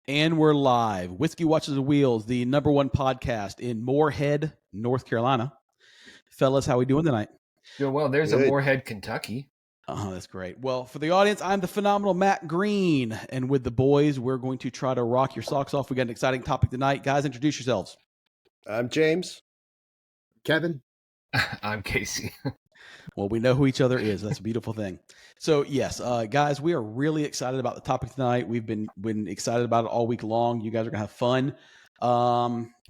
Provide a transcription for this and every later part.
And we're live. Whiskey Watches the Wheels, the #1 podcast in Moorhead, North Carolina. Fellas, how we doing tonight? Doing well. There's Good. a Moorhead, Kentucky. Oh, that's great. Well, for the audience, I'm the phenomenal Matt Green. And with the boys, we're going to try to rock your socks off. We got an exciting topic tonight. Guys, introduce yourselves. I'm James. Kevin. I'm Casey. Well, we know who each other is. That's a beautiful thing. So, yes, guys, we are really excited about the topic tonight. We've been excited about it all week long. You guys are going to have fun.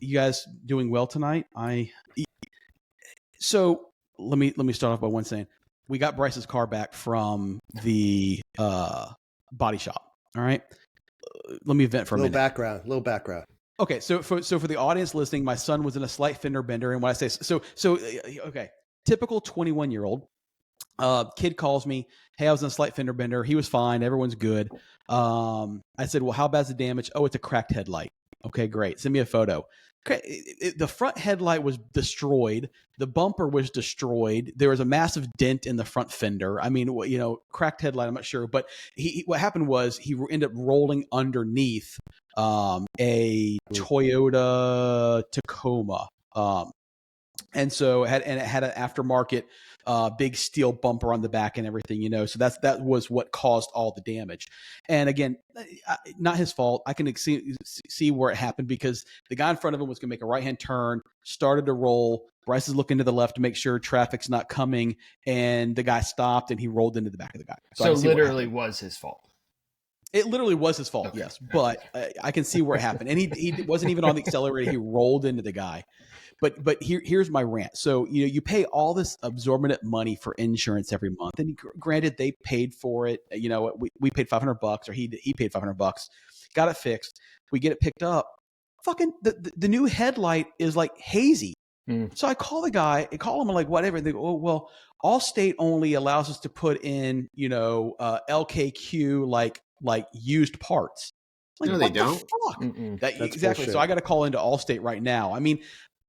You guys doing well tonight? So let me start off by one saying, we got Bryce's car back from the body shop. All right. Let me vent for a minute. Little background. Okay. So for the audience listening, my son was in a slight fender bender. And when I say, okay, typical 21-year-old kid calls me, hey, I was in a slight fender bender. He was fine. Everyone's good. I said, well, how bad's the damage? Oh, it's a cracked headlight. Okay, great. Send me a photo. Okay, the front headlight was destroyed. The bumper was destroyed. There was a massive dent in the front fender. I mean, cracked headlight, I'm not sure. But what happened was he ended up rolling underneath a Toyota Tacoma. And so it had an aftermarket big steel bumper on the back and everything, so that was what caused all the damage. And again, not his fault. I can see where it happened because the guy in front of him was going to make a right-hand turn, started to roll. Bryce is looking to the left to make sure traffic's not coming. And the guy stopped and he rolled into the back of the guy. So literally was his fault. It literally was his fault, yes. But I can see where it happened. And he wasn't even on the accelerator. He rolled into the guy. But here's my rant. So, you pay all this absorbent money for insurance every month. And granted, they paid for it. We paid $500 or he paid $500, got it fixed. We get it picked up. Fucking the new headlight is like hazy. So I call the guy, I'm like, whatever. And they go, oh, well, Allstate only allows us to put in, LKQ like used parts. Like, no, they don't. Fuck? Exactly. Bullshit. So I got to call into Allstate right now. I mean,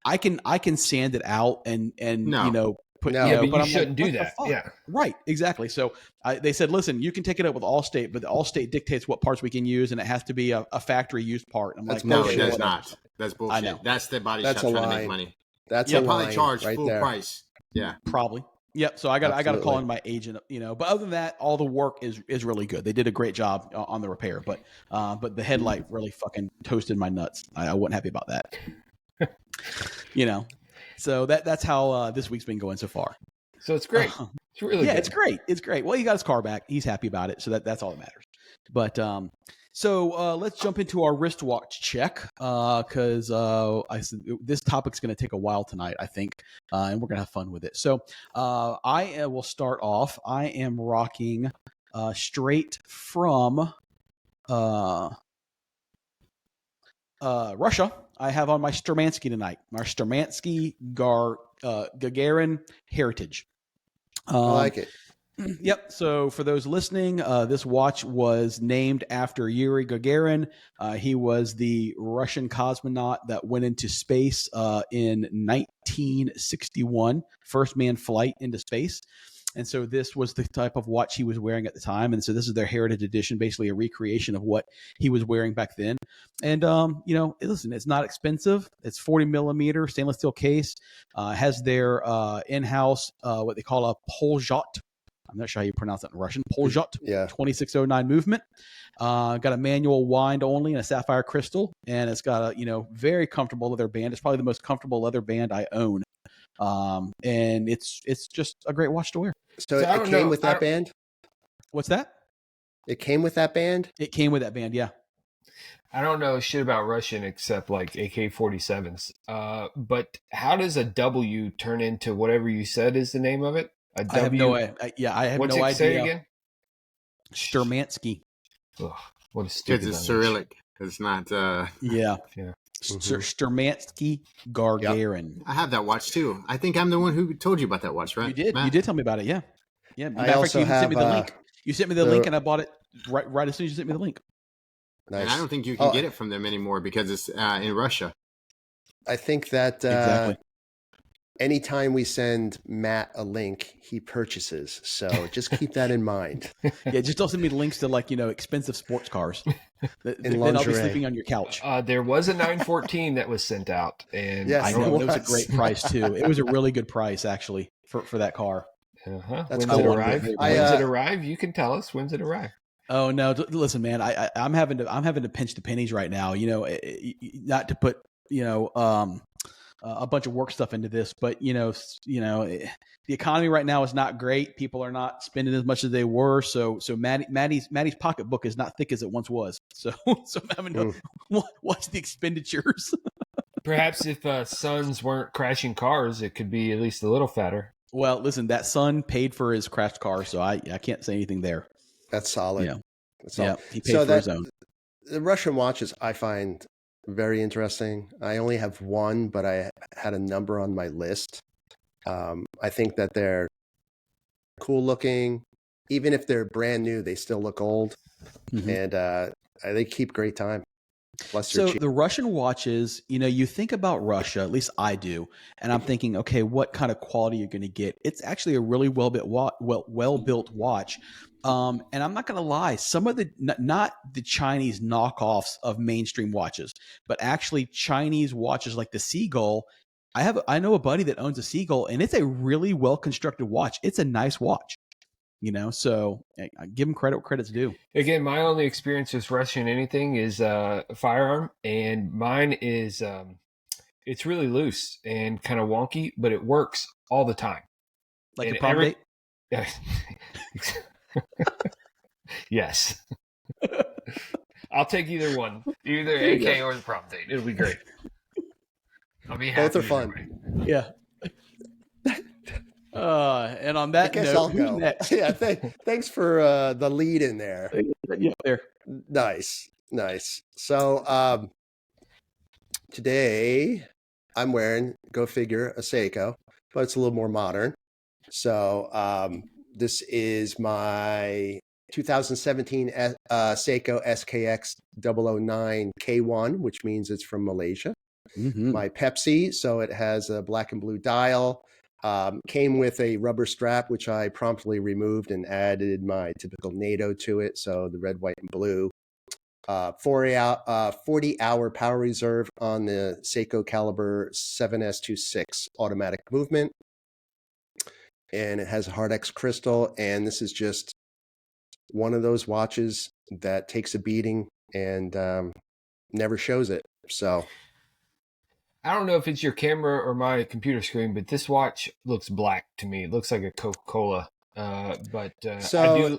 I can sand it out and no. put but you I'm shouldn't do that. Yeah, right, exactly. So they said, listen, you can take it up with Allstate, but the Allstate dictates what parts we can use, and it has to be a factory used part. I'm like, no, it does not. That's bullshit. I know. That's the body shop trying to make money. They'll probably charge right full there. Price. Yeah, probably. Yep. So I got to call in my agent, But other than that, all the work is really good. They did a great job on the repair, but the headlight really fucking toasted my nuts. I wasn't happy about that. So that's how this week's been going so far. So it's great. It's really good. It's great. It's great. Well, he got his car back. He's happy about it. So that's all that matters. But so let's jump into our wristwatch check because I said this topic's going to take a while tonight, I think, and we're going to have fun with it. So I will start off. I am rocking straight from Russia. I have on my Sturmansky tonight, my Sturmansky Gagarin Heritage. I like it. Yep. So for those listening, this watch was named after Yuri Gagarin. He was the Russian cosmonaut that went into space in 1961, first manned flight into space. And so this was the type of watch he was wearing at the time. And so this is their heritage edition, basically a recreation of what he was wearing back then. And, listen, it's not expensive. It's 40 millimeter stainless steel case, has their in-house, what they call a Poljot. I'm not sure how you pronounce that in Russian. Poljot, 2609 movement. Got a manual wind only and a sapphire crystal. And it's got a, very comfortable leather band. It's probably the most comfortable leather band I own. And it's just a great watch to wear. So it came with that band? What's that? It came with that band? It came with that band, yeah. I don't know shit about Russian except like AK-47s. But how does a W turn into whatever you said is the name of it? A W? I have no idea. I have What's no it idea. Say again? Sturmansky. Ugh, what a stupid Because it's Cyrillic. It's not. Yeah. Sturmansky Gagarin. Yep. I have that watch too. I think I'm the one who told you about that watch, right? You did. Matt? You did tell me about it. Yeah. Yeah. I also sent me the link. You sent me the link, and I bought it right as soon as you sent me the link. Nice. And I don't think you can get it from them anymore because it's in Russia. I think that exactly. anytime we send Matt a link, he purchases. So just keep that in mind. Yeah, just don't send me links to expensive sports cars. Then lingerie. I'll be sleeping on your couch. There was a 914 that was sent out, and yes, I know it was a great price too. It was a really good price actually for that car. When's it arrive? When's it arrive? You can tell us. When's it arrive? Oh no! Listen, man, I'm having to pinch the pennies right now. Not to put a bunch of work stuff into this, but the economy right now is not great. People are not spending as much as they were. So Maddie's pocketbook is not thick as it once was. So I'm having to watch the expenditures. Perhaps if sons weren't crashing cars, it could be at least a little fatter. Well, listen, that son paid for his crashed car, so I can't say anything there. That's solid. Yeah, That's solid. He paid for his own. The Russian watches I find very interesting. I only have one, but I had a number on my list. I think that they're cool looking. Even if they're brand new, they still look old. And they keep great time. Plus so the Russian watches, you think about Russia, at least I do, and I'm thinking, okay, what kind of quality you're going to get? It's actually a really well-built watch. And I'm not going to lie, some of not the Chinese knockoffs of mainstream watches, but actually Chinese watches like the Seagull. I know a buddy that owns a Seagull, and it's a really well-constructed watch. It's a nice watch. So I give them credit where credit's due. Again, my only experience with Russian anything is a firearm, and mine is it's really loose and kind of wonky, but it works all the time. Like and a prom date? Yes. I'll take either one, either AK or the prom date. It'll be great. I'll be happy. Both are fun. Yeah. And on that note, I'll go. Next? Yeah, thanks for the lead in there. Yeah, there. Nice. So today I'm wearing, go figure, a Seiko, but it's a little more modern. So this is my 2017 Seiko SKX 009 K1, which means it's from Malaysia. My Pepsi, so it has a black and blue dial. Came with a rubber strap, which I promptly removed and added my typical NATO to it. So the red, white, and blue. 40-hour power reserve on the Seiko Caliber 7S26 automatic movement. And it has a hard X crystal. And this is just one of those watches that takes a beating and never shows it. So I don't know if it's your camera or my computer screen, but this watch looks black to me. It looks like a Coca-Cola. But I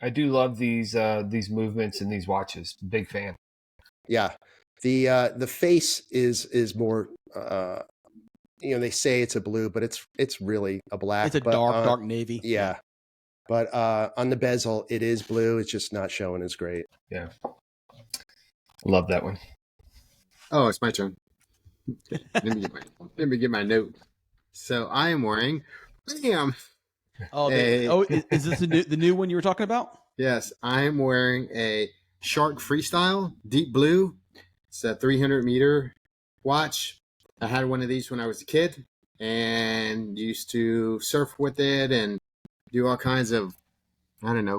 do love these movements and these watches. Big fan. Yeah, the face is more. They say it's a blue, but it's really a black. It's a dark navy. Yeah, but on the bezel it is blue. It's just not showing as great. Yeah, love that one. Oh, it's my turn. Let me get my note. So I am wearing. Bam. Is this the new one you were talking about? Yes, I am wearing a Shark Freestyle Deep Blue. It's a 300-meter watch. I had one of these when I was a kid and used to surf with it and do all kinds of,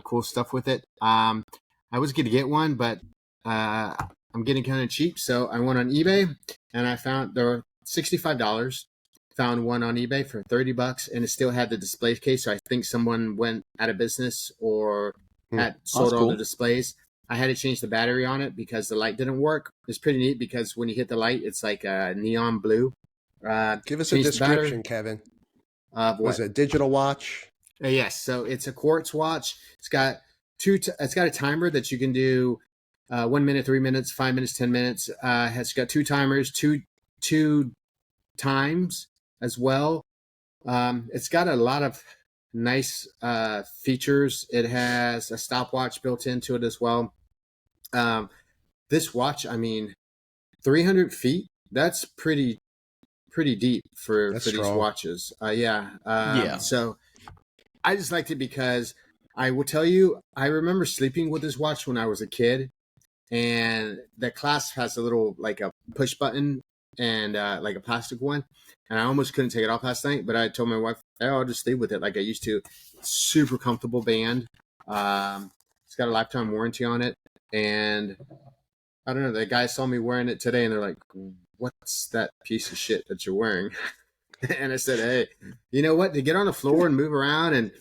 cool stuff with it. I was going to get one, but I'm getting kind of cheap, so I went on eBay and I found there were $65. Found one on eBay for $30, and it still had the display case. So I think someone went out of business or had sold all the displays. I had to change the battery on it because the light didn't work. It's pretty neat because when you hit the light, it's like a neon blue. Give us a description, Kevin. Was it a digital watch? Yes. So it's a quartz watch. It's got it's got a timer that you can do 1 minute, 3 minutes, 5 minutes, 10 minutes. It's got two timers, two times as well. It's got a lot of nice features. It has a stopwatch built into it as well. This watch, 300 feet, that's pretty deep for these watches. So I just liked it because I will tell you, I remember sleeping with this watch when I was a kid, and the clasp has a little, like a push button and like a plastic one, and I almost couldn't take it off last night. But I told my wife, "Oh, I'll just stay with it like I used to." Super comfortable band. It's got a lifetime warranty on it, and I don't know. The guys saw me wearing it today, and they're like, "What's that piece of shit that you're wearing?" And I said, "Hey, you know what? To get on the floor and move around and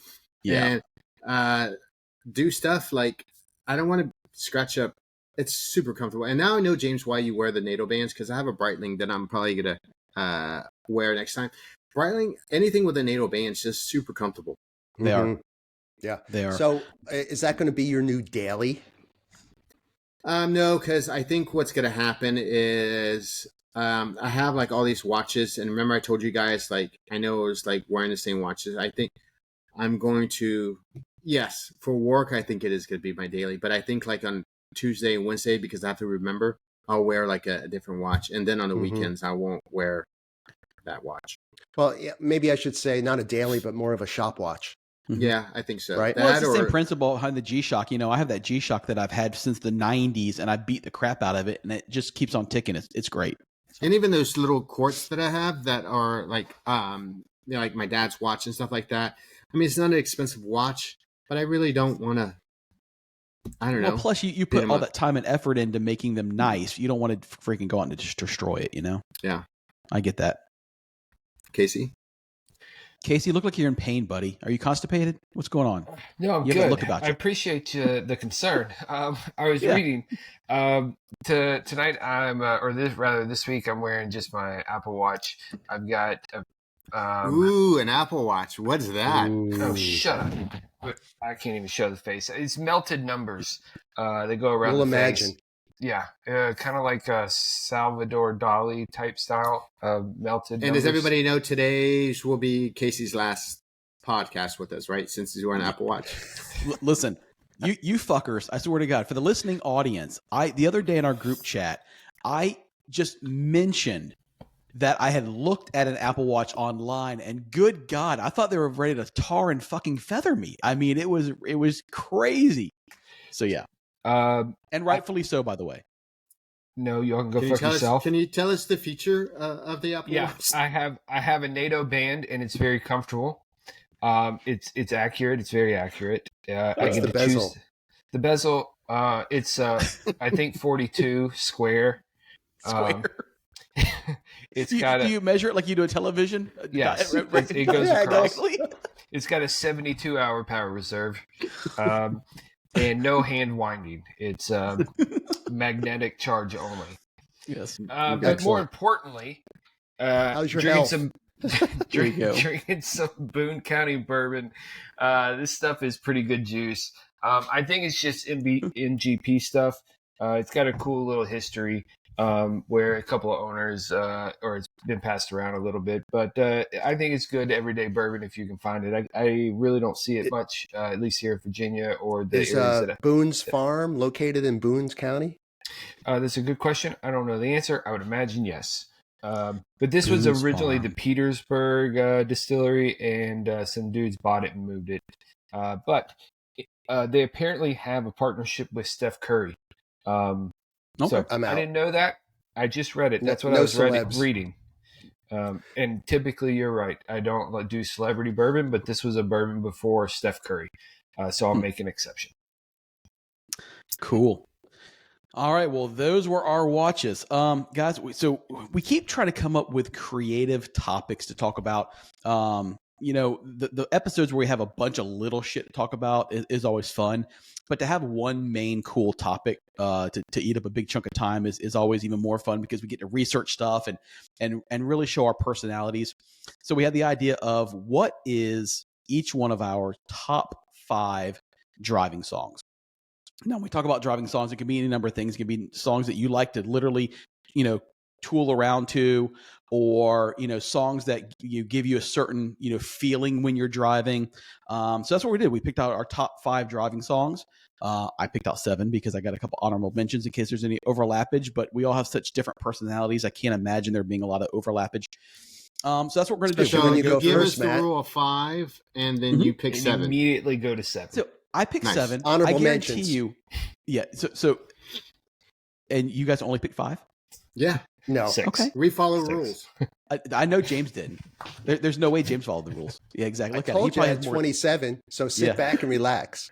do stuff like I don't want to scratch up. It's super comfortable. And now I know, James, why you wear the NATO bands, because I have a Breitling that I'm probably gonna wear next time. Breitling, anything with a NATO band is just super comfortable. They are. Yeah, they are. So, is that going to be your new daily? No, because I think what's going to happen is I have like all these watches, and remember I told you guys like I know it was like wearing the same watches. I think I'm going to, yes, for work I think it is going to be my daily, but I think like on Tuesday and Wednesday, because I have to remember, I'll wear like a different watch, and then on the weekends I won't wear that watch. Well, yeah, maybe I should say not a daily, but more of a shop watch. Yeah, I think so. Right. Well, it's the same principle behind the G-Shock. You know, I have that G-Shock that I've had since the 90s, and I beat the crap out of it, and it just keeps on ticking. It's great. And even those little quartz that I have that are like, like my dad's watch and stuff like that. I mean, it's not an expensive watch, but I really don't want to. I don't know. Well, plus you put all that time and effort into making them nice. You don't want to freaking go out and just destroy it. You know. Yeah. I get that. Casey, you look like you're in pain, buddy. Are you constipated? What's going on? No, I'm you good. Have a look about you. I appreciate the concern. I was reading tonight. This week, I'm wearing just my Apple Watch. I've got an Apple Watch. What's that? Oh, shut up! But I can't even show the face. It's melted numbers. They go around. We'll imagine. Face. Yeah, kind of like a Salvador Dali type style melted. And numbers. Does everybody know today's will be Casey's last podcast with us, right? Since he's wearing an Apple Watch. Listen, you fuckers! I swear to God, for the listening audience, the other day in our group chat, I just mentioned that I had looked at an Apple Watch online, and good God, I thought they were ready to tar and fucking feather me. I mean, it was crazy. So yeah. And rightfully so, by the way. No, you can go fuck yourself. Can you tell us the feature of the Apple Watch? I have a NATO band, and it's very comfortable. It's accurate. It's very accurate. What's the bezel? The bezel. It's I think 42 square. It's do you measure it like you do a television? Yes, it goes across. Exactly. It's got a 72-hour power reserve. And no hand winding. It's magnetic charge only. Yes. But more importantly, how's your health? Drinking some Boone County bourbon. This stuff is pretty good juice. I think it's just NGP stuff. It's got a cool little history where a couple of owners, or it's been passed around a little bit. But I think it's good everyday bourbon if you can find it. I really don't see it much, at least here in Virginia or the areas that Boone's Farm located in Boone's County? That's a good question. I don't know the answer. I would imagine yes. But this was originally the Petersburg distillery, and some dudes bought it and moved it. But they apparently have a partnership with Steph Curry. So I didn't know that. I just read it. That's what I was reading. And typically, you're right. I don't do celebrity bourbon, but this was a bourbon before Steph Curry. So I'll make an exception. Cool. All right. Well, those were our watches. Guys, so we keep trying to come up with creative topics to talk about. The episodes where we have a bunch of little shit to talk about is always fun. But to have one main cool topic to eat up a big chunk of time is always even more fun, because we get to research stuff and really show our personalities. So we had the idea of what is each one of our top 5 driving songs. Now, when we talk about driving songs, it can be any number of things. It can be songs that you like to literally, tool around to, or, songs that give you a certain, feeling when you're driving. So that's what we did. We picked out our top 5 driving songs. I picked out 7 because I got a couple honorable mentions in case there's any overlappage, but we all have such different personalities. I can't imagine there being a lot of overlappage. So that's what we're going to do. So you go give us the rule of 5, and then you pick 7. Immediately go to 7. So I picked 7. Honorable I guarantee mentions. you. Yeah. So, and you guys only picked 5? Yeah. No. 6. Okay. We follow 6. rules. I know James didn't. There's no way James followed the rules. Yeah, exactly. Look I at it. He told you I probably had has more. 27, so sit Yeah. back and relax.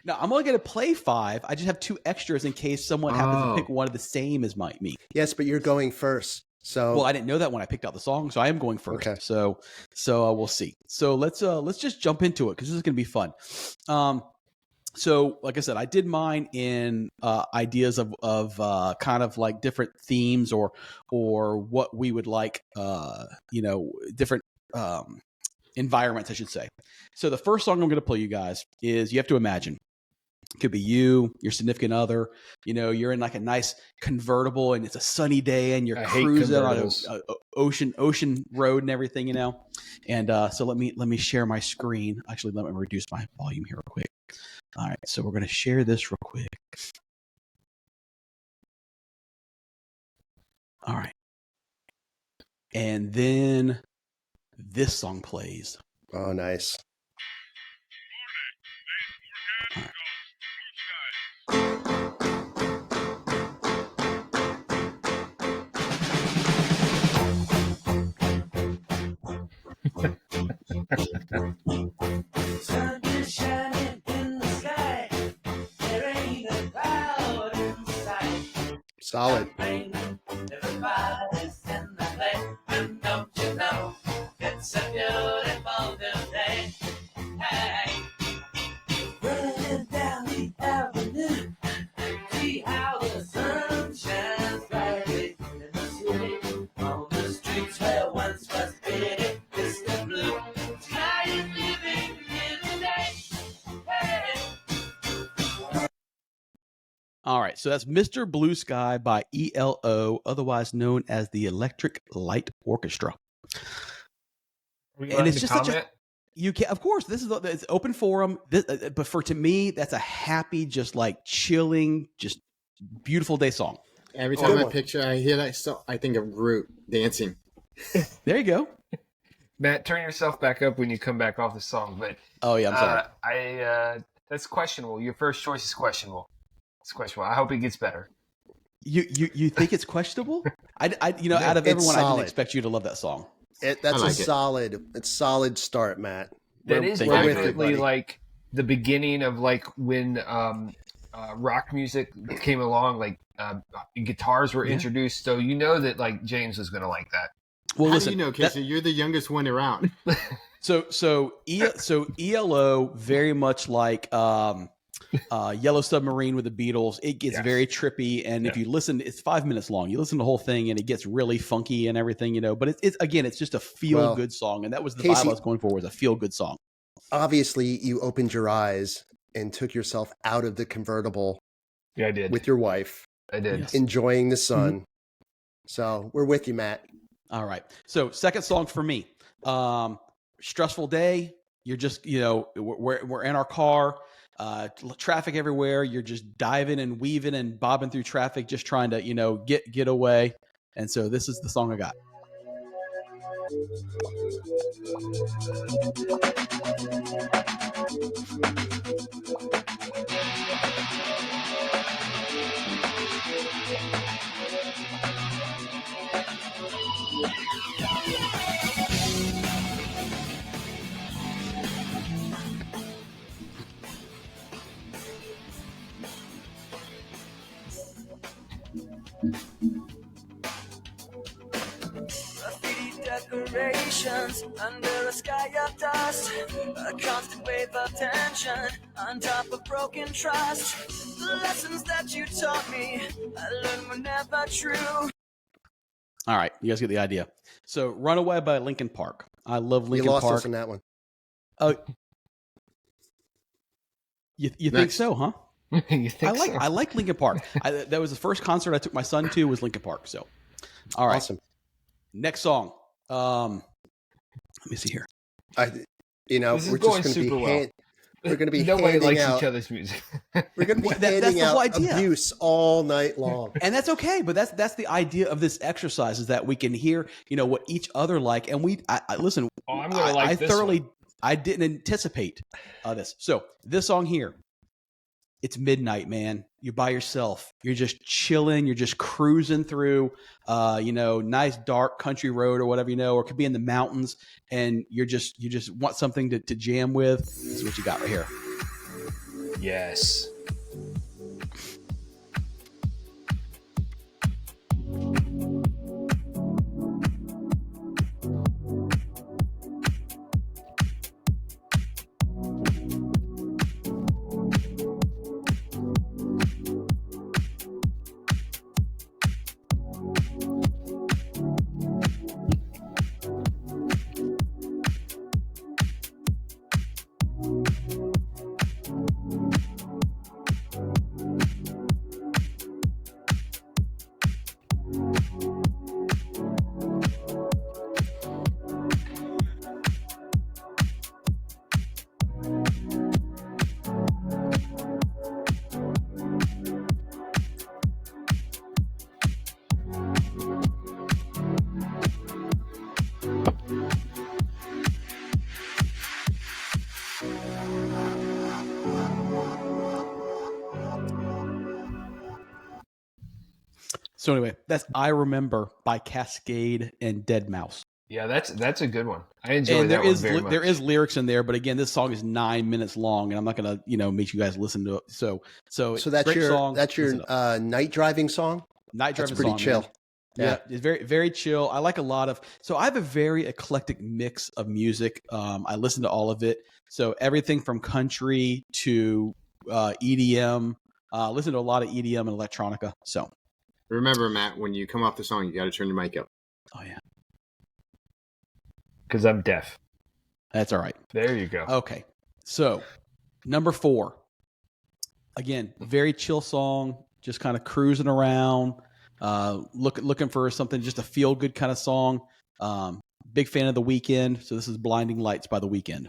No, I'm only going to play 5. I just have 2 extras in case someone happens to pick one of the same as me. Yes, but you're going first. So Well, I didn't know that when I picked out the song, so I am going first. Okay. So we'll see. So let's just jump into it because this is going to be fun. So like I said, I did mine in ideas of kind of like different themes or what we would like, different environments, I should say. So the first song I'm going to play you guys is, you have to imagine. It could be you, your significant other. You're in like a nice convertible and it's a sunny day and you're cruising on an ocean road and everything, And so let me share my screen. Actually, let me reduce my volume here real quick. All right, so we're going to share this real quick. All right. And then this song plays. Oh, nice. All right. Sun is shining in the sky. There ain't a cloud in sight. Solid. Everybody's in the play. And don't you know, it's a beautiful new day. Hey, running down the avenue. See how the sun shines brightly in the city. On the streets where once was pity, distant blue. Sky is living here today. Hey. All right, so that's Mr. Blue Sky by ELO, otherwise known as the Electric Light Orchestra. And it's just such you can, of course, this is it's open forum. But to me, that's a happy, just like chilling, just beautiful day song. Every time I hear that song, I think of Groot dancing. There you go. Matt, turn yourself back up when you come back off the song. But Oh yeah, I'm sorry. that's questionable. Your first choice is questionable. It's questionable. I hope it gets better. You think it's questionable? Out of everyone, I didn't expect you to love that song. That's a solid start, Matt. That is we're with you, definitely buddy. like the beginning of like when rock music came along, like guitars were introduced. So you know that like James was going to like that. Well, How listen, do you know, Casey? You're the youngest one around. So ELO very much like Yellow Submarine with the Beatles. It gets very trippy, and if you listen, it's 5 minutes long. You listen to the whole thing, and it gets really funky and everything, But it's just a feel good song, and that was the vibe I was going for, was a feel good song. Obviously, you opened your eyes and took yourself out of the convertible. Yeah, I did. With your wife. I did. Yes. Enjoying the sun. Mm-hmm. So we're with you, Matt. All right. So second song for me. Stressful day. You're just, we're in our car. Traffic everywhere. You're just diving and weaving and bobbing through traffic, just trying to, get away. And so this is the song I got. Decorations under a sky of dust, a constant wave of tension on top of broken trust. The lessons that you taught me, I learned were never true. All right, you guys get the idea. So, Runaway by Linkin Park. I love Linkin Park. You lost us in that one. Oh, you think so, huh? You think so? I like Linkin Park. That was the first concert I took my son to, was Linkin Park. So, all right. Awesome. Next song. Let me see here. This is we're going just going to be super well. we're going to be Nobody handing likes out, each other's music. We're going to be Well, that's handing the whole out idea. abuse all night long. And that's okay, but that's the idea of this exercise, is that we can hear, what each other like, and listen. Oh, I'm gonna like I this thoroughly. one. I didn't anticipate this. So this song here, it's midnight, man. You're by yourself. You're just chilling. You're just cruising through, nice dark country road or whatever, or it could be in the mountains, and you just want something to jam with. This is what you got right here. Yes. So anyway, that's I Remember by Cascade and Deadmau5. Yeah, that's a good one. I enjoy And that one very much. There is lyrics in there, but again, this song is 9 minutes long, and I'm not gonna make you guys listen to it. So that's great your song. that's your night driving song. Night driving That's pretty song, chill. Man. Yeah, it's very, very chill. I like a lot of. So I have a very eclectic mix of music. I listen to all of it. So everything from country to EDM. Listen to a lot of EDM and electronica. So remember, Matt, when you come off the song, you got to turn your mic up. Oh yeah, because I'm deaf. That's all right. There you go. Okay, so number 4. Again, very chill song. Just kind of cruising around. Looking for something, just a feel good kind of song. Big fan of The Weeknd, so this is Blinding Lights by The Weeknd.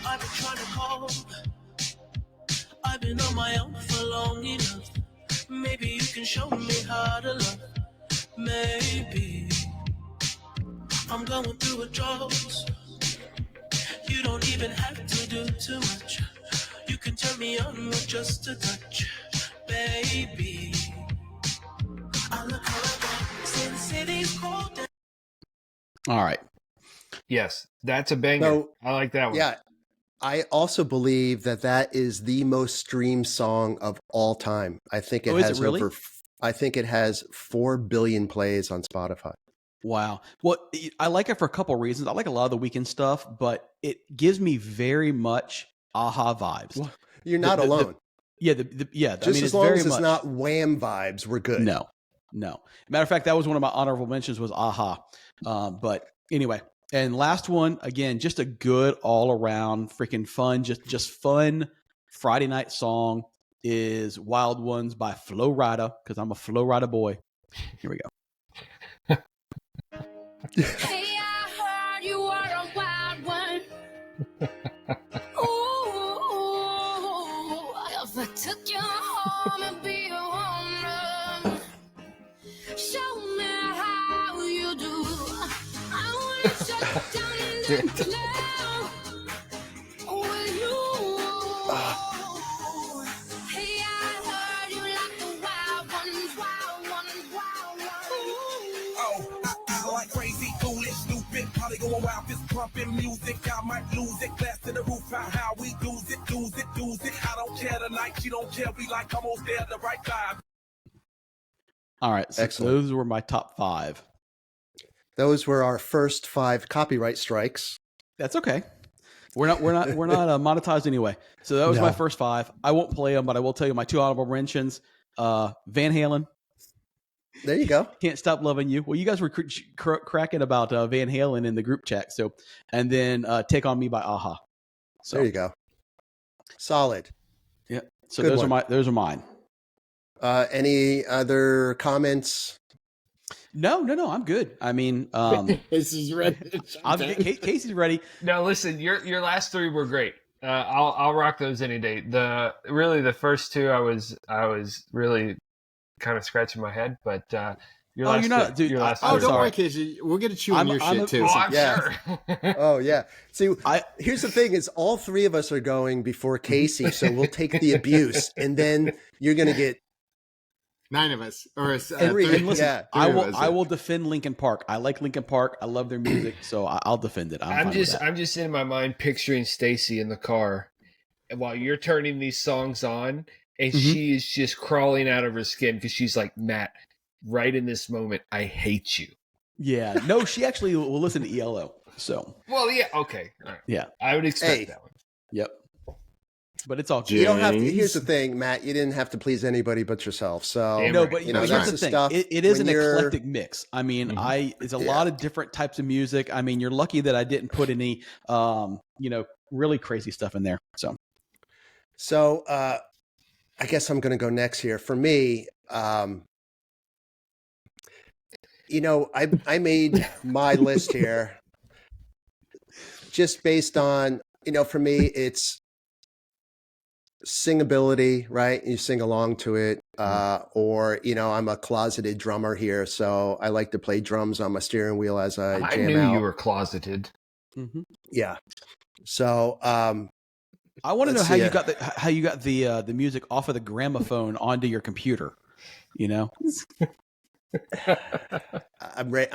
I've been trying to call. I've been on my own for long enough. Maybe you can show me how to love. Maybe I'm going through a drought. You don't even have to do too much. You can turn me on with just a touch, baby. I look around since city's cold. All right. Yes, that's a banger. So, I like that one. Yeah. I also believe that is the most streamed song of all time. I think it has really? I think it has 4 billion plays on Spotify. Wow. Well, I like it for a couple of reasons. I like a lot of the Weeknd stuff, but it gives me very much Aha vibes. Well, you're not alone. Just as long as it's not Wham vibes, we're good. No. Matter of fact, that was one of my honorable mentions was Aha. But anyway, and last one, again, just a good all around freaking fun, just fun Friday night song is Wild Ones by Flo Rida, because I'm a Flo Rida boy. Here we go. Hey, I heard you are a wild one. Ooh, if I took you home and be a woman, show me how you do. I want to shut down and love with you. Hey, I heard you like the wild ones, wild ones, wild ones. Oh, I like crazy, foolish, stupid, probably going wild, fist pumping music. I might lose it, glass to the roof, how we lose it. I don't care tonight, she don't care, we like almost there, the right vibe. All right, so those were my top 5. Those were our first 5 copyright strikes. That's okay. We're not monetized anyway. So that was my first 5. I won't play them, but I will tell you my 2 honorable mentions. Van Halen. There you go. Can't Stop Loving You. Well, you guys were cracking about Van Halen in the group chat. So, and then Take On Me by Aha. So there you go. Solid. Yeah. So Good those one. are mine. Any other comments? No. I'm good. I mean, Casey's ready. Casey's ready. No, listen, your last three were great. I'll rock those any day. The first two, I was really kind of scratching my head, but your last, you're not, dude. Your last Oh, two. don't worry, Casey. We'll get to chew on your shit too. Oh, I'm Yeah. sure. Oh yeah. See, here's the thing: is all three of us are going before Casey, so we'll take the abuse, and then you're gonna get 9 of us, or three. And listen, Yeah. I will defend Linkin Park. I like Linkin Park. I love their music, so I'll defend it. I'm just in my mind picturing Stacy in the car while you're turning these songs on, and she is just crawling out of her skin because she's like, Matt, right in this moment, I hate you. Yeah. No, she actually will listen to ELO. So. Well, yeah. Okay. All right. Yeah. I would expect that one. Yep. But it's all good. You don't have to. Here's the thing, Matt. You didn't have to please anybody but yourself. So no, but you know, here's that's the thing. stuff. It is when an you're- eclectic mix. I mean, it's a lot of different types of music. I mean, you're lucky that I didn't put any, really crazy stuff in there. So I guess I'm going to go next here. For me, I made my list here just based on, for me, it's singability, right? You sing along to it. Or, I'm a closeted drummer here, so I like to play drums on my steering wheel as I jam knew out. you were closeted. Mm-hmm. Yeah. So, I want to know how you got the music off of the gramophone onto your computer. I'm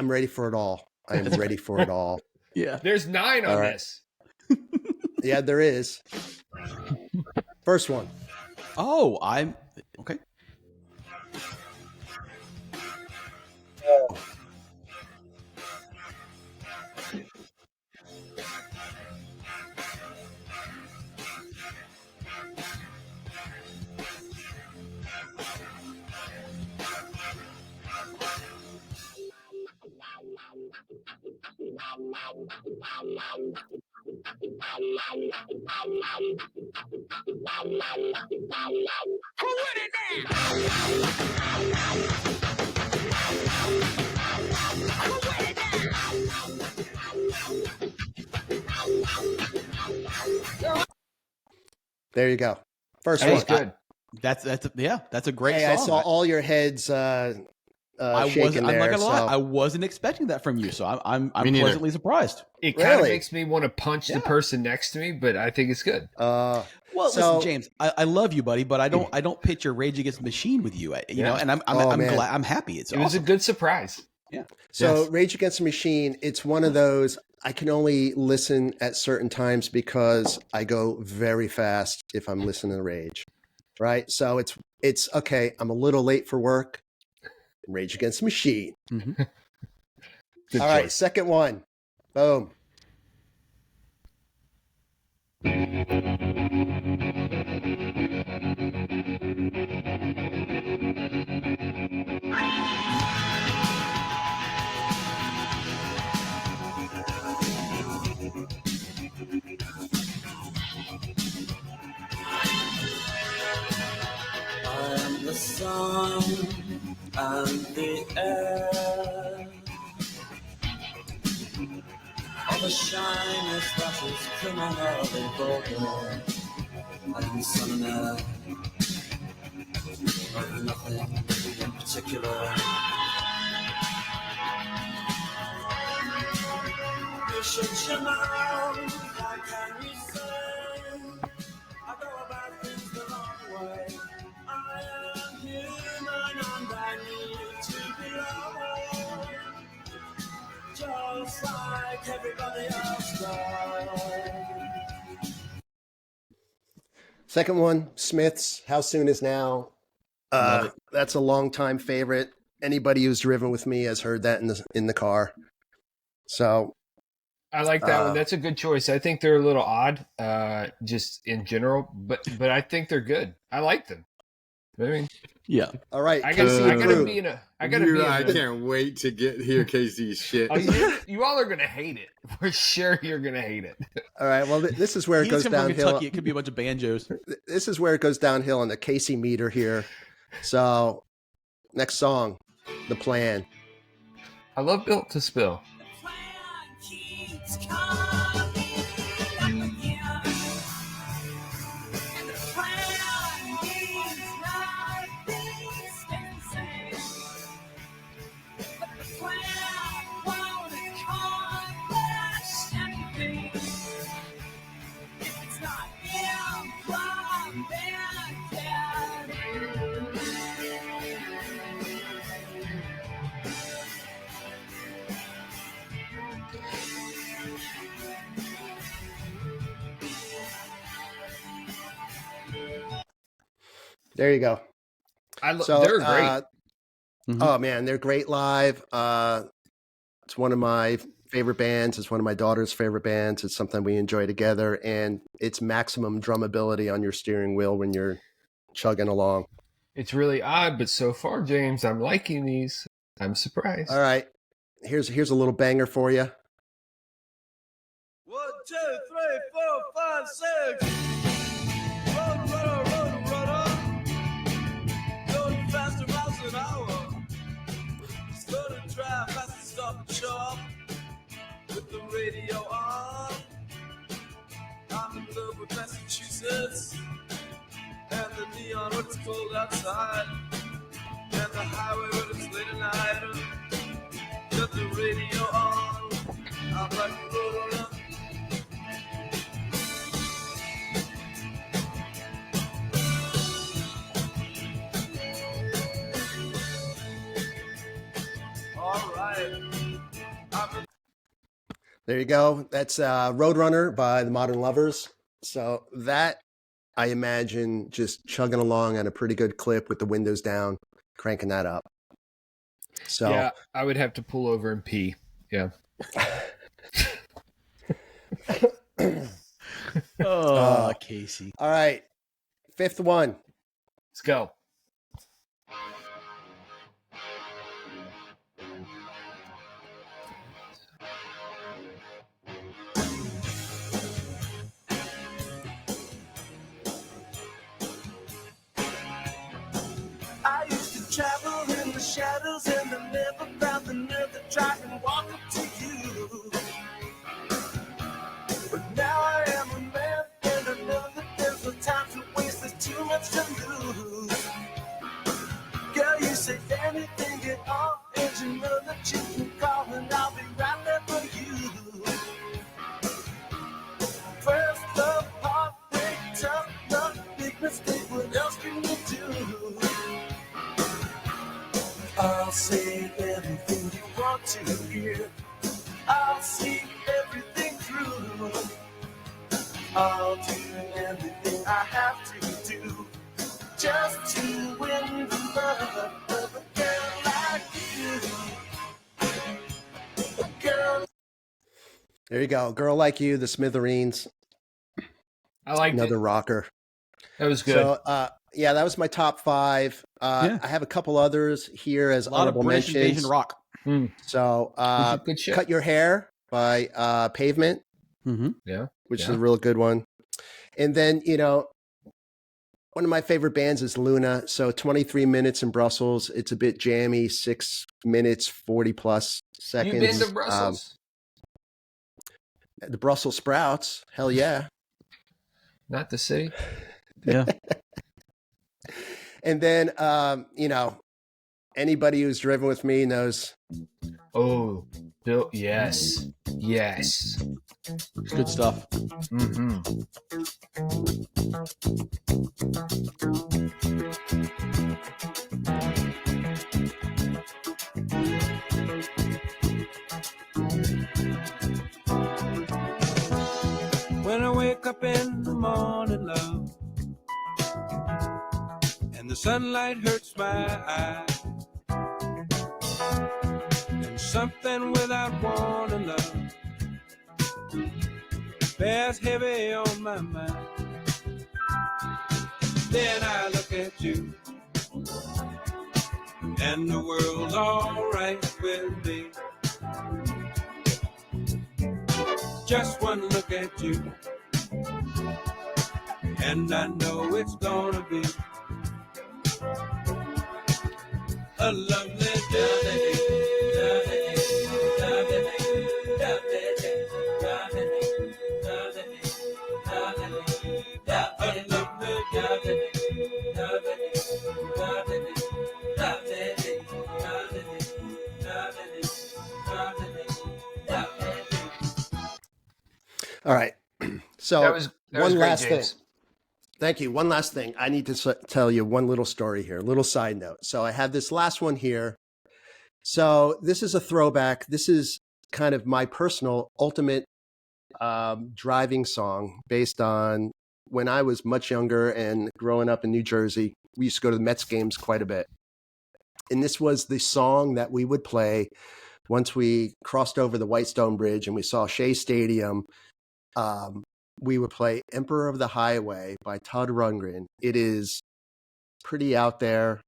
ready for it all. I am ready for it all. Yeah. There's 9 on this. Yeah, there is. First one. Oh, I'm okay. There you go. First That one. was good. That's a great song. I saw all your heads shaking I'm there. not gonna lie, so- I wasn't expecting that from you, so I'm Me neither. pleasantly surprised. It kind of Really? makes me want to punch the person next to me, but I think it's good. Well, So- listen, James, I love you, buddy, but I don't picture Rage Against the Machine with you. You know, and I'm man. glad, I'm happy. It's It was a awesome. good surprise. Yeah. So Yes. Rage Against the Machine, it's one of those I can only listen at certain times because I go very fast if I'm listening to Rage. Right? So it's okay, I'm a little late for work. Rage Against the Machine. Mhm. Good All right, choice. second one. Boom. I am the sun and the air. All the shyness that is criminally vulgar. I am the sun and air of nothing in particular. You should chill out. How can you say I go about things the wrong way? I am human and I need to be loved, just like everybody else does. Second one, Smiths, How Soon Is Now. Love it. That's a longtime favorite. Anybody who's driven with me has heard that in the car. So I like that one. That's a good choice. I think they're a little odd, just in general, but I think they're good. I like them. I mean, Yeah. all right, I Casey gotta Crew. be in a. I can't wait to hear Casey's shit. Oh, you all are gonna hate it. For sure, you're gonna hate it. All right, well, this is where it He's goes coming from downhill. Kentucky. It could be a bunch of banjos. This is where it goes downhill on the Casey meter here. So, next song, The Plan. I love Built to Spill. There you go. They're great. Oh man, they're great live. It's one of my favorite bands. It's one of my daughter's favorite bands. It's something we enjoy together, and it's maximum drummability on your steering wheel when you're chugging along. It's really odd, but so far, James, I'm liking these. I'm surprised. All right, here's a little banger for you. 1, 2, 3, 4, 5, 6. Going faster miles an hour. Slow to drive, fast to stop and shop. With the radio on. I'm in love with Massachusetts. And the neon when it's cold outside. And the highway when it's late at night. Got the radio on. I'm like a Roadrunner. All right. There you go. That's Roadrunner by the Modern Lovers. So that, I imagine, just chugging along at a pretty good clip with the windows down, cranking that up. So yeah, I would have to pull over and pee. Yeah. Casey. All right. Fifth one. Let's go. I used to travel in the shadows and I never found the nerve to try and walk up to you. But now I am a man and I know that there's no time to waste, there's too much to lose. Girl, you say anything at all, and you know that you can call and I'll be right there for you. First love, heartbreak, tough love, big mistake, what else can you do? I'll say everything you want to hear. I'll see everything through. I'll do everything I have to do just to win the love of a girl like you. A girl. There you go. Girl Like You, the Smithereens. I like another rocker. That was good. So, yeah, that was my top 5. I have a couple others here as honorable mentions. Invasion rock. So, good shit. Cut Your Hair by Pavement. Yeah. Which is a real good one. And then, one of my favorite bands is Luna. So 23 minutes in Brussels. It's a bit jammy, 6 minutes, 40 plus seconds. You've been to Brussels? The Brussels Sprouts. Hell yeah. Not the city. Yeah. And then, anybody who's driven with me knows. Oh, Bill. Yes. Yes. It's good stuff. When I wake up in the morning, love, and the sunlight hurts my eyes, and something without warning, love, bears heavy on my mind. Then I look at you, and the world's all right with me. Just one look at you, and I know it's gonna be A lovely day. All right. So That was one great, last thing. James. Thank you. One last thing. I need to tell you one little story here, a little side note. So I have this last one here. So this is a throwback. This is kind of my personal ultimate driving song based on when I was much younger and growing up in New Jersey. We used to go to the Mets games quite a bit. And this was the song that we would play once we crossed over the Whitestone Bridge and we saw Shea Stadium. We would play Emperor of the Highway by Todd Rundgren. It is pretty out there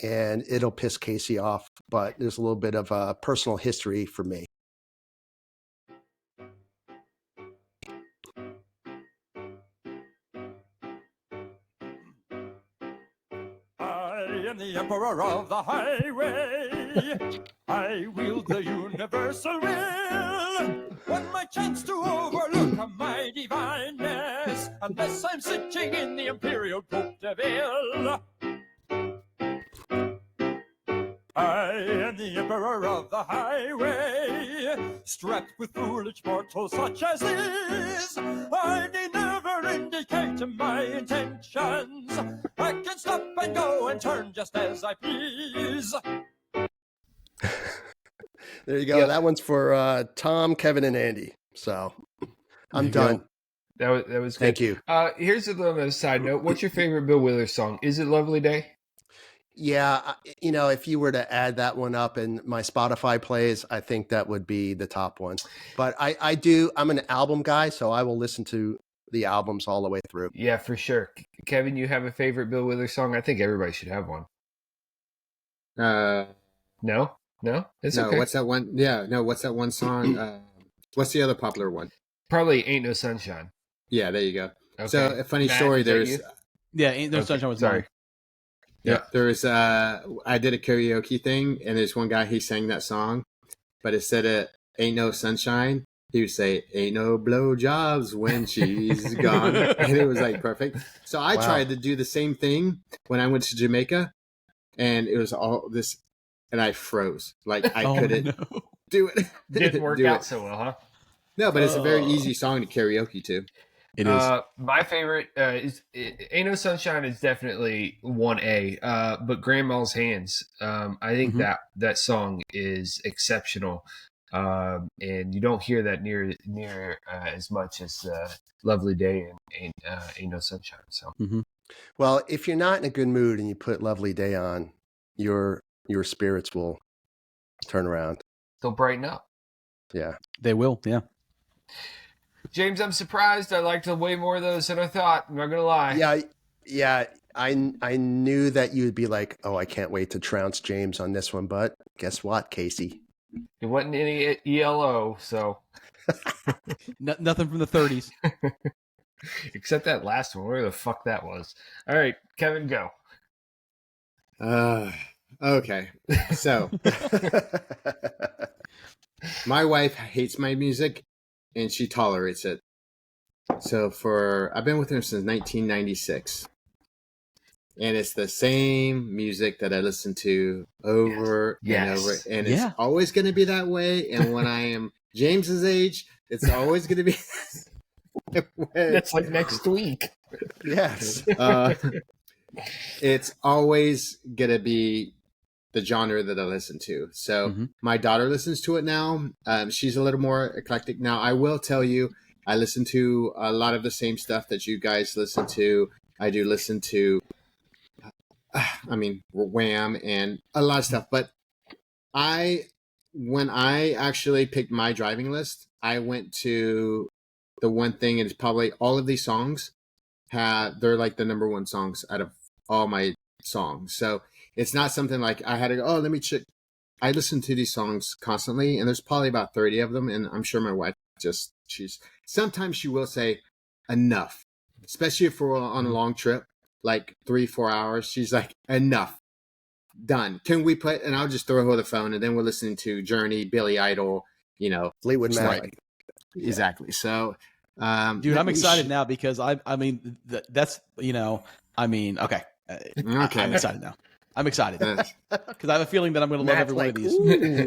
and it'll piss Casey off, but there's a little bit of a personal history for me. I am the Emperor of the Highway. I wield the universal will. When my chance to overlook my divineness, unless I'm sitting in the Imperial Cote de Ville. I am the Emperor of the Highway, strapped with foolish mortals such as this. I need never indicate my intentions. I can stop and go and turn just as I please. There you go. Yep. That one's for Tom, Kevin, and Andy. So I'm done. That was good. Thank you. Here's a little side note. What's your favorite Bill Withers song? Is it Lovely Day? Yeah, if you were to add that one up in my Spotify plays, I think that would be the top one. But I'm an album guy, so I will listen to the albums all the way through. Yeah, for sure. Kevin, you have a favorite Bill Withers song? I think everybody should have one. No, it's no. okay. What's that one? Yeah, no. What's that one song? What's the other popular one? Probably Ain't No Sunshine. Yeah, there you go. Okay. So a funny Matt, story. is that There's you? Yeah, Ain't No Sunshine was sorry. mine. Yeah, there's I did a karaoke thing, and there's one guy, he sang that song, but instead of "Ain't No Sunshine," he would say "Ain't no blowjobs when she's gone," and it was like perfect. So I tried to do the same thing when I went to Jamaica, and it was all this, and I froze. Like I couldn't do it. Didn't work out so well, huh? No, but it's a very easy song to karaoke to. It is. My favorite is Ain't No Sunshine is definitely 1A, but Grandma's Hands. I think that song is exceptional, and you don't hear that near as much as Lovely Day and Ain't No Sunshine. So, Well, if you're not in a good mood and you put Lovely Day on, your spirits will turn around. they'll brighten up. Yeah, They will. Yeah. James, I'm surprised. I liked way more of those than I thought. I'm not gonna lie. yeah. I knew that you would be like, oh, I can't wait to trounce James on this one, but guess what, Casey? It wasn't any ELO, so Nothing from the 30s. except that last one. Where the fuck that was? All right, Kevin, go. Okay. So my wife hates my music and she tolerates it. So I've been with her since 1996. And it's the same music that I listen to over and over. And it's always going to be that way. And when I am James's age, it's always going to be that way. That's like next week. Yes. It's always going to be the genre that I listen to. So my daughter listens to it now. She's a little more eclectic now. I will tell you, I listen to a lot of the same stuff that you guys listen to. I do listen to, Wham and a lot of stuff. But when I actually picked my driving list, I went to the one thing, and it's probably all of these songs they're like the number one songs out of all my songs. So it's not something like I had to go, oh, let me check. I listen to these songs constantly, and there's probably about 30 of them. And I'm sure my wife sometimes she will say enough, especially if we're on a long trip, like 3-4 hours. She's like, enough. done. Can we put? And I'll just throw her the phone, and then we're listening to Journey, Billy Idol, Fleetwood Mac. Right. Exactly. So, dude, I'm excited now because I mean that's okay. I'm excited now. I'm excited because I have a feeling that I'm going to love every one of these.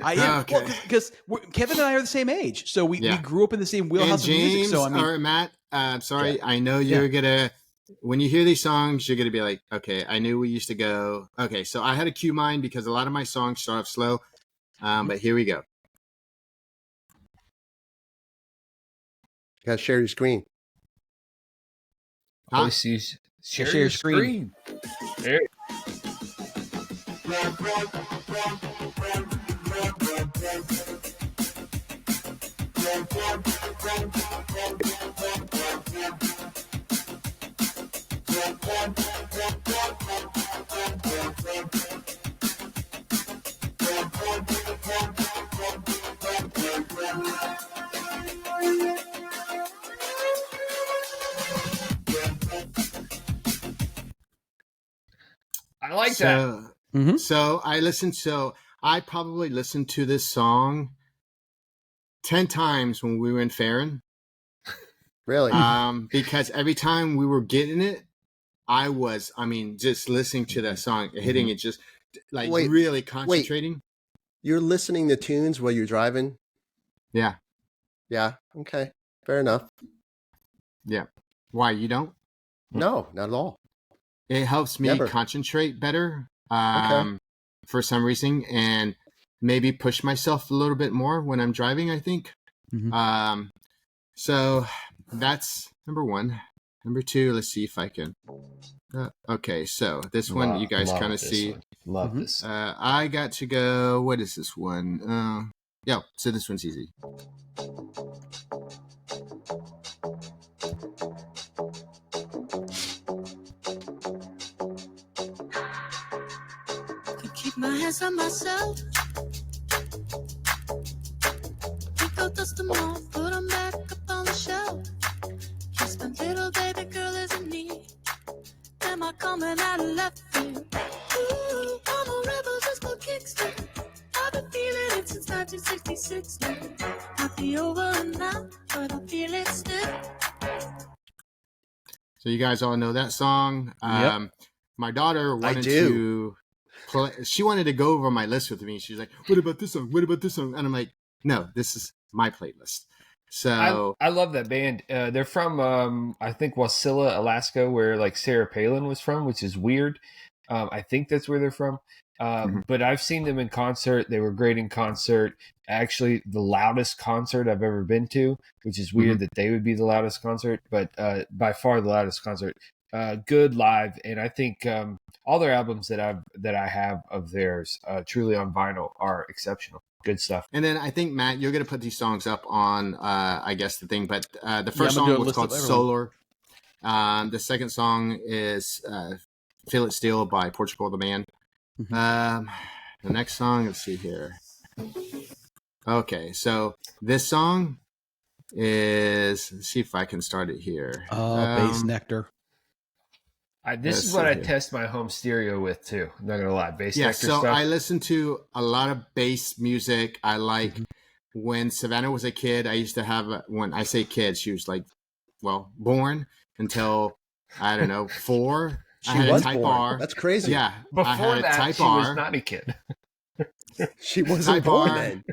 I am because Kevin and I are the same age, so we grew up in the same wheelhouse of music. So I mean, or Matt, sorry, I know you're gonna. When you hear these songs, you're gonna be like, okay, I knew we used to go. Okay, so I had to cue mine because a lot of my songs start off slow, but here we go. You gotta share your screen. Huh? Share your screen. There. I like that. So I probably listened to this song 10 times when we were in Farron. Really? Because every time we were getting it, just listening to that song, hitting it, just like really concentrating. Wait. You're listening to tunes while you're driving? Yeah. Yeah. Okay. Fair enough. Yeah. Why, you don't? No, not at all. It helps me concentrate better for some reason, and maybe push myself a little bit more when I'm driving, I think. So that's number one. Number two, let's see if I can. Okay, so this one you guys kind of see. Love this. I got to go. What is this one? So this one's easy. Keep my hands on myself. Think I'll dust them off, put them back up on the shelf. Just a little baby girl isn't me. Am I coming out of left field? Ooh, I'm a rebel just for kickstart. I've been feeling it since 1966 now. Might be over and now, but I feel it still. So you guys all know that song. Yep. My daughter wanted to play. She wanted to go over my list with me. She's like, "What about this song? What about this song?" And I'm like, "No, this is my playlist." So I love that band. They're from I think Wasilla, Alaska, where like Sarah Palin was from, which is weird. I think that's where they're from. But I've seen them in concert. They were great in concert. Actually, the loudest concert I've ever been to, which is weird that they would be the loudest concert, but by far the loudest concert. Good live, and I think all their albums that I have of theirs, truly on vinyl, are exceptional. Good stuff. And then I think, Matt, you're going to put these songs up on, I guess, the thing. But the first song was called Solar. The second song is Feel It Still by Portugal the Band. The next song, let's see here. Okay, so this song is, let's see if I can start it here. Bassnectar. This is what I test my home stereo with too. I'm not gonna lie, Bassnectar so stuff. I listen to a lot of bass music. I like when Savannah was a kid. I used to have, when I say kid, she was like, born until I don't know 4. She I had was a Type born. R. That's crazy. Yeah, Before I had a that, Type she R. was not a kid. She wasn't Type born R then.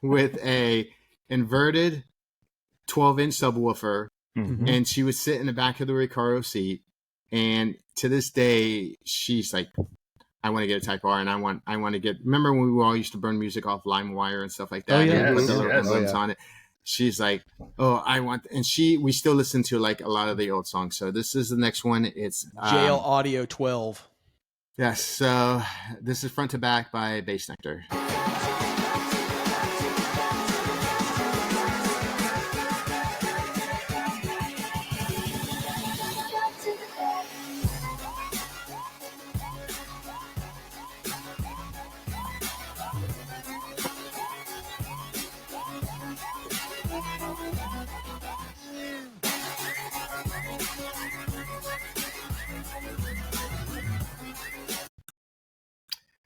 with a inverted 12-inch subwoofer, and she would sit in the back of the Recaro seat. And to this day, she's like, I want to get a Type R, and I want to get. Remember when we all used to burn music off LimeWire and stuff like that? Oh, yeah. And put the little emblems on it. She's like, oh, I want, and we still listen to like a lot of the old songs. So this is the next one. It's JL Audio 12. Yes. So this is Front to Back by Bassnectar.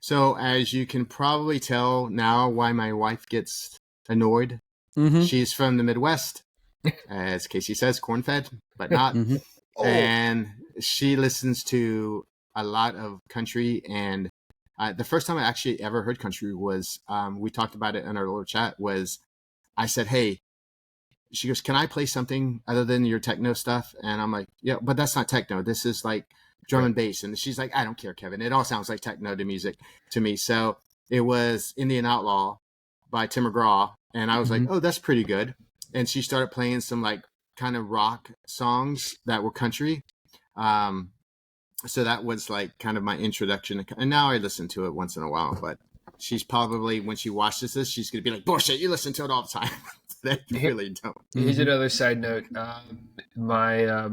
So as you can probably tell now why my wife gets annoyed. Mm-hmm. She's from the Midwest, as Casey says, corn-fed, but not. Mm-hmm. And she listens to a lot of country. And the first time I actually ever heard country was, we talked about it in our little chat, was I said, hey, she goes, can I play something other than your techno stuff? And I'm like, yeah, but that's not techno. This is like drum and bass. And she's like, I don't care, Kevin. It all sounds like techno to music to me. So it was Indian Outlaw by Tim McGraw. And I was like, oh, that's pretty good. And she started playing some like kind of rock songs that were country. So that was like kind of my introduction. And now I listen to it once in a while, but she's probably, when she watches this, she's going to be like, bullshit, you listen to it all the time. They really don't. Here's another side note. My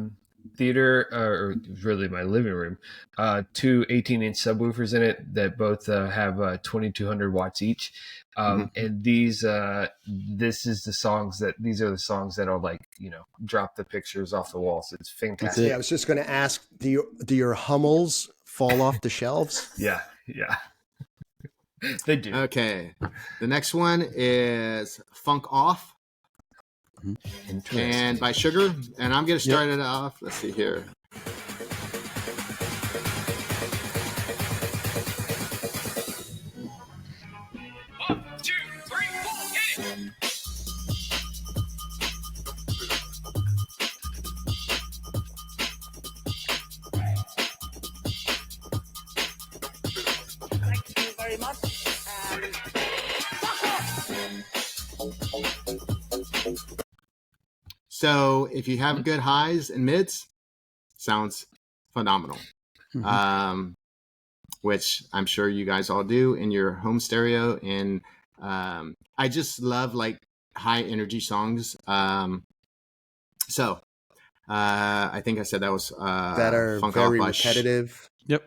theater, or really my living room, 2 18-inch subwoofers in it that both have 2,200 watts each. And these are the songs that'll like, drop the pictures off the walls. It's fantastic. Yeah, I was just going to ask, do your Hummels fall off the shelves? Yeah. They do. Okay. The next one is Funk Off. And by Sugar. And I'm going to start it off. Let's see here. One, two, three, four, get it! Thank you very much. So if you have good highs and mids, sounds phenomenal. Which I'm sure you guys all do in your home stereo. And I just love like high energy songs. So I think I said that was that are Funk very Off by repetitive. Yep.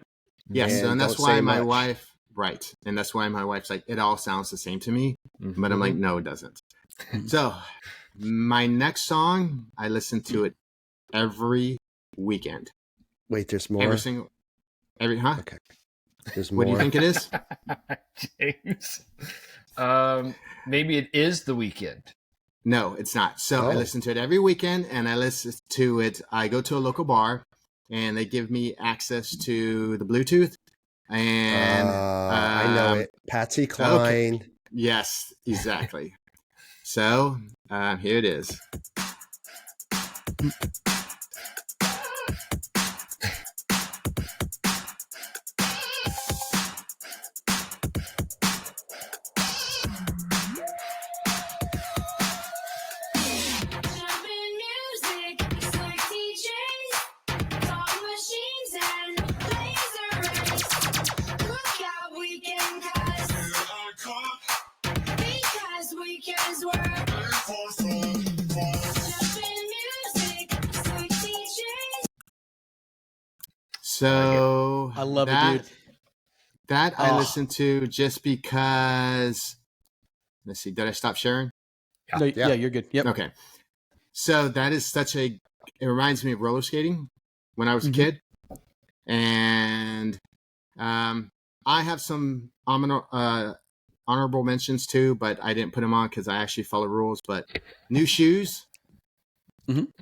Yes, and that's don't why say my much. wife, right. And that's why my wife's like, it all sounds the same to me. But I'm like, no, it doesn't. So my next song, I listen to it every weekend. Wait, there's more? Huh? Okay. There's more. What do you think it is? James. Maybe it is The Weeknd. No, it's not. So I listen to it every weekend, and I listen to it. I go to a local bar, and they give me access to the Bluetooth. And I know it. Patsy Cline. Okay. Yes, exactly. So here it is. So I love it, dude. That I listen to just because. Let's see. Did I stop sharing? Yeah, you're good. Yep. Okay. So that is it reminds me of roller skating when I was a kid. And I have some honorable mentions too, but I didn't put them on because I actually follow rules. But New Shoes.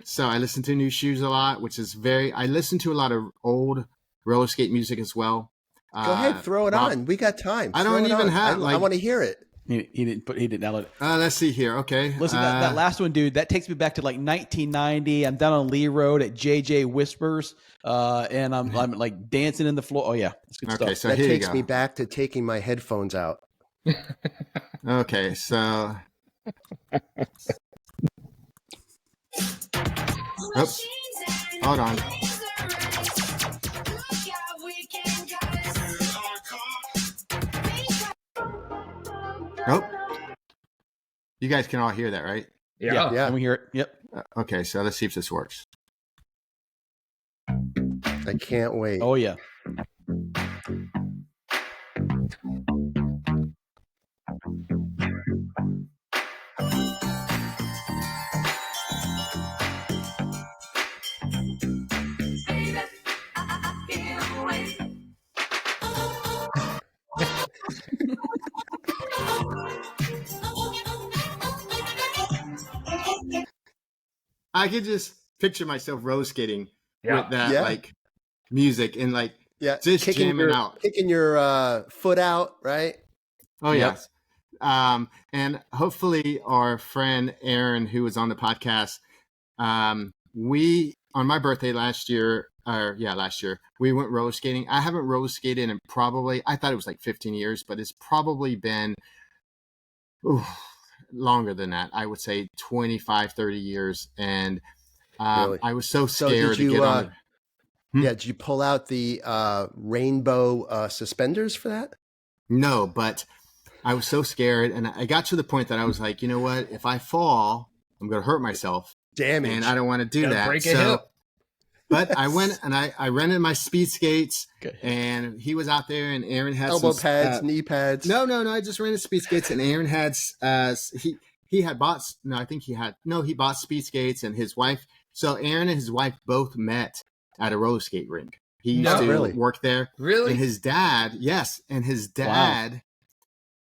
So I listen to New Shoes a lot, which is I listen to a lot of old roller skate music as well. Go ahead, throw it on. We got time. I don't even have. I want to hear it. He didn't download it. Let's see here. Okay. Listen, that last one, dude, that takes me back to like 1990. I'm down on Lee Road at JJ Whispers, and I'm like dancing in the floor. Oh yeah, that's good stuff. So that here takes you go. me back to taking my headphones out. Okay, so. Oops. Hold on. Nope. You guys can all hear that, right? Yeah. Can we hear it? Yep. Okay, so let's see if this works. I can't wait. Oh yeah. I could just picture myself roller skating Yeah. with that Yeah. like music and like Yeah, just jamming out. kicking your foot out, right? Oh Yep. yes. And hopefully our friend Aaron, who was on the podcast, we on my birthday last year, we went roller skating. I haven't roller skated in probably, I thought it was like 15 years, but it's probably been longer than that. I would say 25, 30 years. And Really? I was so So scared did you, to get on it. yeah, did you pull out the rainbow suspenders for that? No, but I was so scared. And I got to the point that I was like, you know what? If I fall, I'm going to hurt myself. Damage. And I don't want to do Gotta that. break a hip. But I went and I rented my speed skates, Good. and he was out there, and Aaron had elbow some, pads, knee pads. No, I just rented speed skates, and Aaron had he had bought he bought speed skates, and his wife. So Aaron and his wife both met at a roller skate rink. He used No. to Really? work there, Really? and his dad,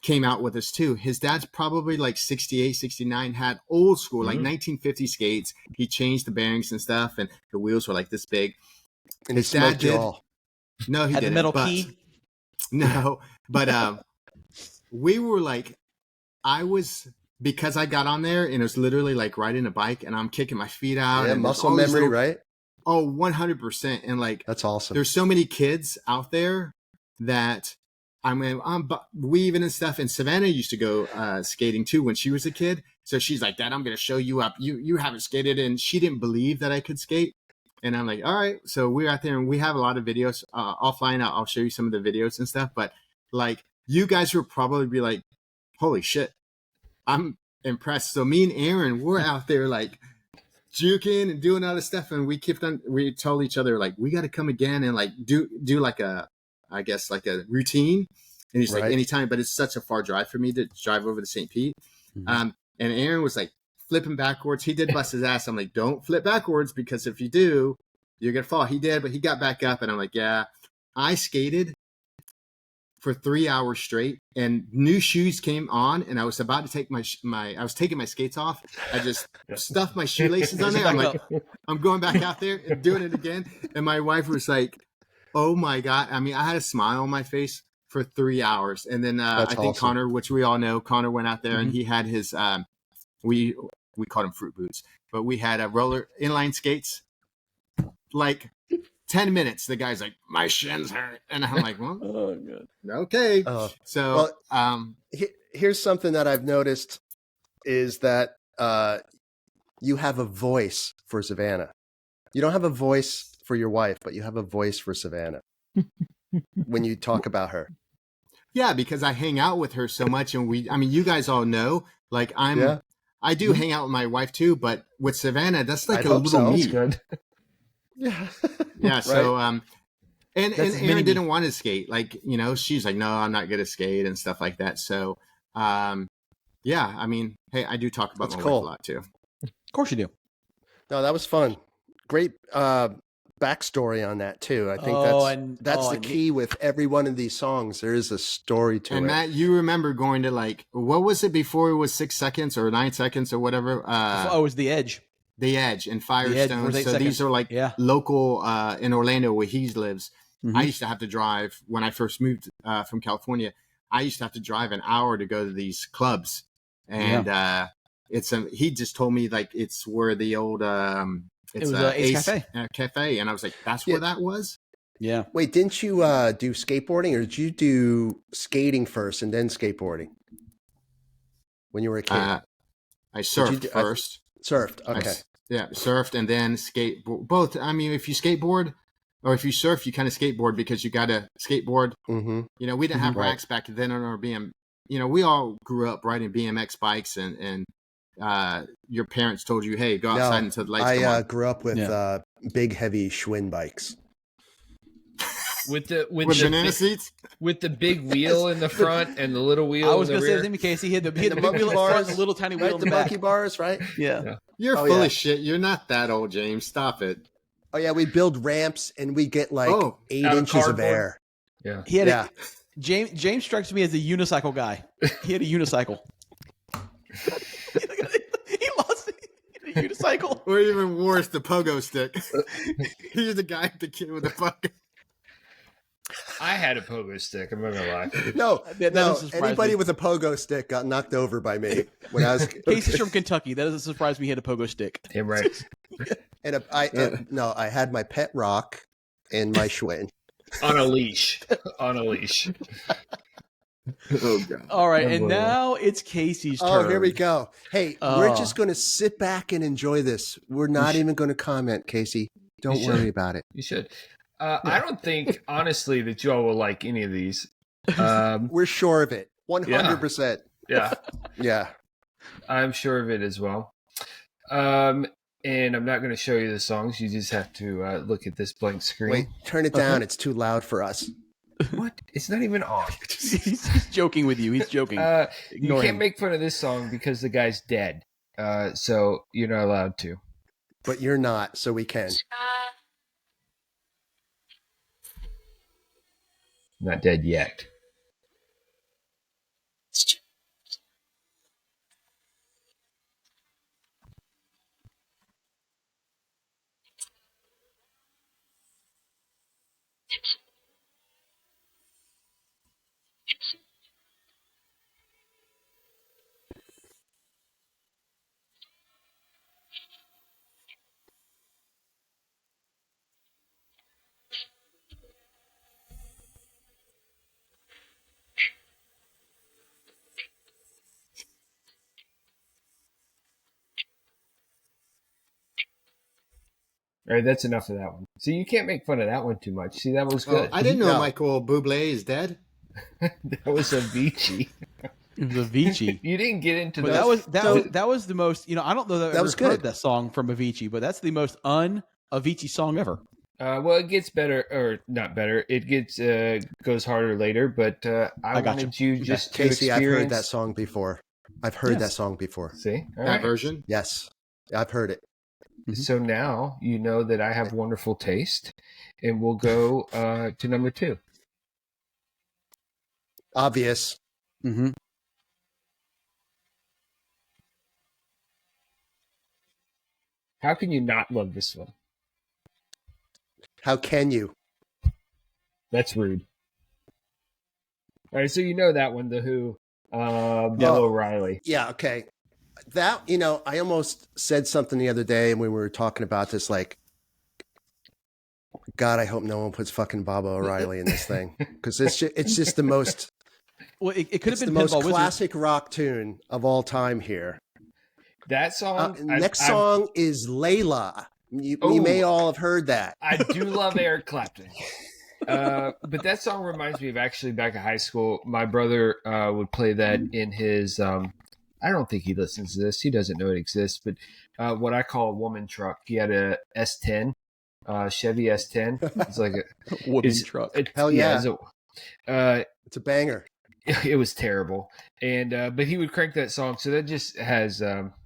came out with us too. His dad's probably like 68, 69, had old school, like 1950 skates. He changed the bearings and stuff, and the wheels were like this big. And he his dad smoked you did. all. No, he Had the didn't. metal but- key. No, but we were like, because I got on there and it was literally like riding a bike, and I'm kicking my feet out. Yeah, and there's muscle all these memory, little- right? Oh, 100%. And like, That's awesome. there's so many kids out there that we even and stuff. And Savannah used to go skating too when she was a kid. So she's like, Dad, I'm going to show you up. You haven't skated. And she didn't believe that I could skate. And I'm like, all right. So we're out there and we have a lot of videos offline. I'll show you some of the videos and stuff. But like, you guys will probably be like, holy shit, I'm impressed. So me and Aaron, we're out there like juking and doing all this stuff. And we told each other like, we got to come again and like do like a routine. And he's like, Right. anytime, but it's such a far drive for me to drive over to St. Pete. Mhm. And Aaron was like flipping backwards. He did bust his ass. I'm like, don't flip backwards, because if you do, you're going to fall. He did, but he got back up, and I'm like, yeah. I skated for 3 hours straight, and new shoes came on, and I was about to take I was taking my skates off. I just stuffed my shoelaces on there. I'm like, I'm going back out there and doing it again. And my wife was like, oh my God. I mean, I had a smile on my face for 3 hours. And then I think awesome. Connor, which we all know, Connor went out there and he had his, we called them fruit boots, but we had a roller inline skates. Like 10 minutes, the guy's like, my shins hurt. And I'm like, well, Oh, good. okay. So, Here's something that I've noticed is that you have a voice for Savannah. You don't have a voice for your wife, but you have a voice for Savannah when you talk about her. yeah, because I hang out with her so much, and you guys all know, like I do hang out with my wife too, but with Savannah, that's like I'd a hope little so. me. That's good. Yeah. Yeah. So, and That's Erin mini-me. didn't want to skate. Like, she's like, no, I'm not going to skate and stuff like that. So, yeah, I mean, hey, I do talk about That's my cool. wife a lot too. Of course you do. No, that was fun. Great backstory on that too. I think that's the key with every one of these songs. There is a story to And it. Matt, you remember going to like, what was it before it was 6 seconds or 9 seconds or whatever? Oh, it was The Edge. The Edge and Edge Firestone. was 8 So seconds. these are like Yeah. local in Orlando where he lives. Mhm. I used to have to drive when I first moved from California. I used to have to drive an hour to go to these clubs, and he just told me like it's where the old It was Ace Cafe. Cafe, and I was like, that's where that was. Yeah. Wait, didn't you do skateboarding, or did you do skating first and then skateboarding when you were a kid? I surfed first. Surfed. Okay. Surfed and then skateboard. Both. I mean, if you skateboard or if you surf, you kind of skateboard because you got to skateboard. Mm-hmm. We didn't have Right. racks back then on our BM. We all grew up riding BMX bikes, and your parents told you, hey, go outside until the lights come I on. grew up with big, heavy Schwinn bikes. With the banana seats? with the big wheel in the front and the little wheel I was in going the to say rear. the same, Casey. He had the The big monkey wheel in the front bars, and the little tiny wheel Right, in the the back. monkey bars, right? Yeah. You're Oh, full yeah. of shit. You're not that old, James. Stop it. Oh yeah, we build ramps and we get like Oh, 8 out of inches of cardboard? air. Yeah. He had Yeah. James strikes me as a unicycle guy. He had a unicycle. He lost it. unicycle. Or even worse, the pogo stick. He's the guy, the kid with the pogo. I had a pogo stick. I'm not gonna lie. No, That no. doesn't surprise Anybody me. with a pogo stick got knocked over by me when I was. Casey's from Kentucky. That doesn't surprise me. He had a pogo stick. Damn right. I had my pet rock and my Schwinn. On a leash. On a leash. Oh god. All right, and Unbelievable. now it's Casey's turn. Oh, here we go. Hey, we're Oh. just going to sit back and enjoy this. We're not even going to comment, Casey. Don't You worry should. about it. You should. I don't think, honestly, that y'all will like any of these. We're sure of it. 100%. Yeah, Yeah. I'm sure of it as well. And I'm not going to show you the songs. You just have to look at this blank screen. Wait, turn it down. It's too loud for us. What? It's not even on. He's joking with you. He's joking. You Ignore can't him. make fun of this song because the guy's dead. So you're not allowed to. But you're not, so we can. Not dead yet. All right, that's enough of that one. So you can't make fun of that one too much. See, that was Oh, good. I didn't know No. Michael Bublé is dead. That was Avicii. It was Avicii. You didn't get into But those. that was the most. I don't know that I've That ever was heard good. that song from Avicii, but that's the most un-Avicii song ever. Well, it gets better, or not better. It gets goes harder later. But I got wanted you just to Casey, I've experience. heard that song before. I've heard Yes. that song before. See, all That right. version. Yes, I've heard it. So now you know that I have wonderful taste, and we'll go to number 2. Obvious. Mm-hmm. How can you not love this one? How can you? That's rude. All right, so you know that one, The Who, Bill O'Reilly. Yeah, okay. That, I almost said something the other day when we were talking about this, like, God, I hope no one puts fucking Bob O'Reilly in this thing. Because it's just the most, Well, it could have it's the been most Pinball Wizard. classic rock tune of all time here. That song. Next song is Layla. You may all have heard that. I do love Eric Clapton. But that song reminds me of actually back in high school. My brother would play that in his. I don't think he listens to this. He doesn't know it exists. But what I call a woman truck. He had a S10, Chevy S10. It's like a Woman it's- truck. Hell yeah. It's It's a banger. it was terrible, and but he would crank that song. So that just has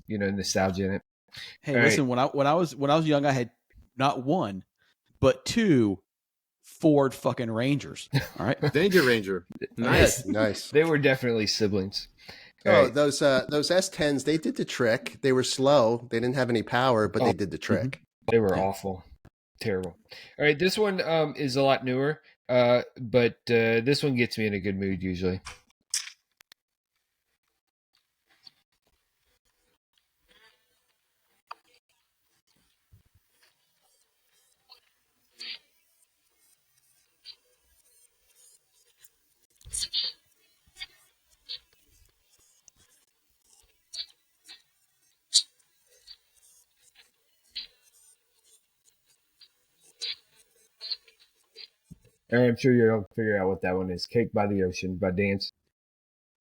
nostalgia in it. Hey, All listen. When I was young, I had not one, but 2 Ford fucking Rangers. All right. Danger Ranger. Nice. Nice. They were definitely siblings. All Oh, right. those S10s, they did the trick. They were slow. They didn't have any power, but they did the trick. They were awful. Terrible. All right, this one is a lot newer, but this one gets me in a good mood usually. All right, I'm sure you'll figure out what that one is. Cake by the Ocean by Dance.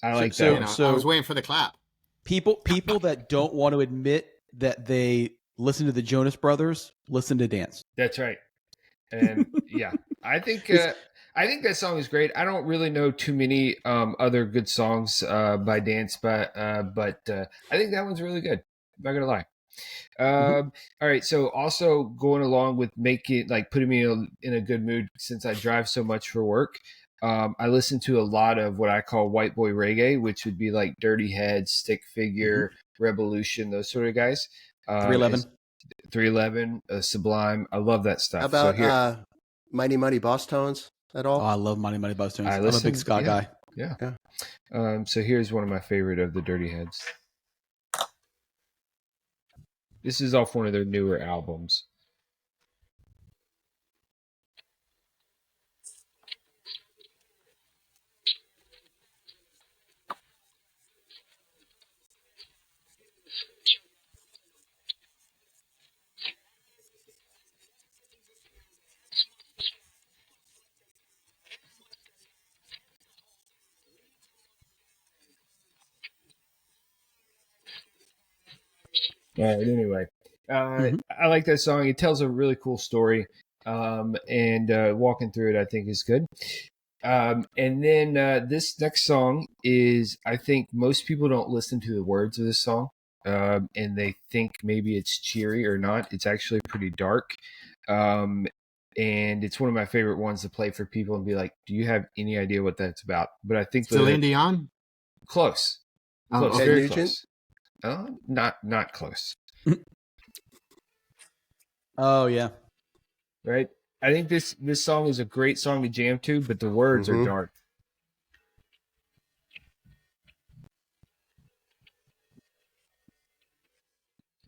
I like So- that You one. know, So- I was waiting for the clap. People that don't want to admit that they listen to the Jonas Brothers listen to Dance. That's right. And yeah, I think that song is great. I don't really know too many other good songs by Dance, but I think that one's really good. I'm not gonna lie. All right, so also going along with putting me in a good mood since I drive so much for work. I listen to a lot of what I call white boy reggae, which would be like Dirty Heads, Stick Figure, Revolution, those sort of guys. 311. 311, Sublime. I love that stuff. How about so here, Mighty Mighty Boss Tones at Oh, all? I love Money Money Buzz Tunes. I I'm a big listen- ska yeah. guy. yeah. So here's one of my favorite of the Dirty Heads. This is off one of their newer albums. All right. Anyway, I like that song. It tells a really cool story, and walking through it, I think, is good. And then this next song is, I think most people don't listen to the words of this song, and they think maybe it's cheery or not. It's actually pretty dark, and it's one of my favorite ones to play for people and be like, "Do you have any idea what that's about?" But I think Celine Dion? close, Oh, close, okay. very Nugent? close. Not close. Oh yeah. Right? I think this song is a great song to jam to, but the words are Mhm. dark.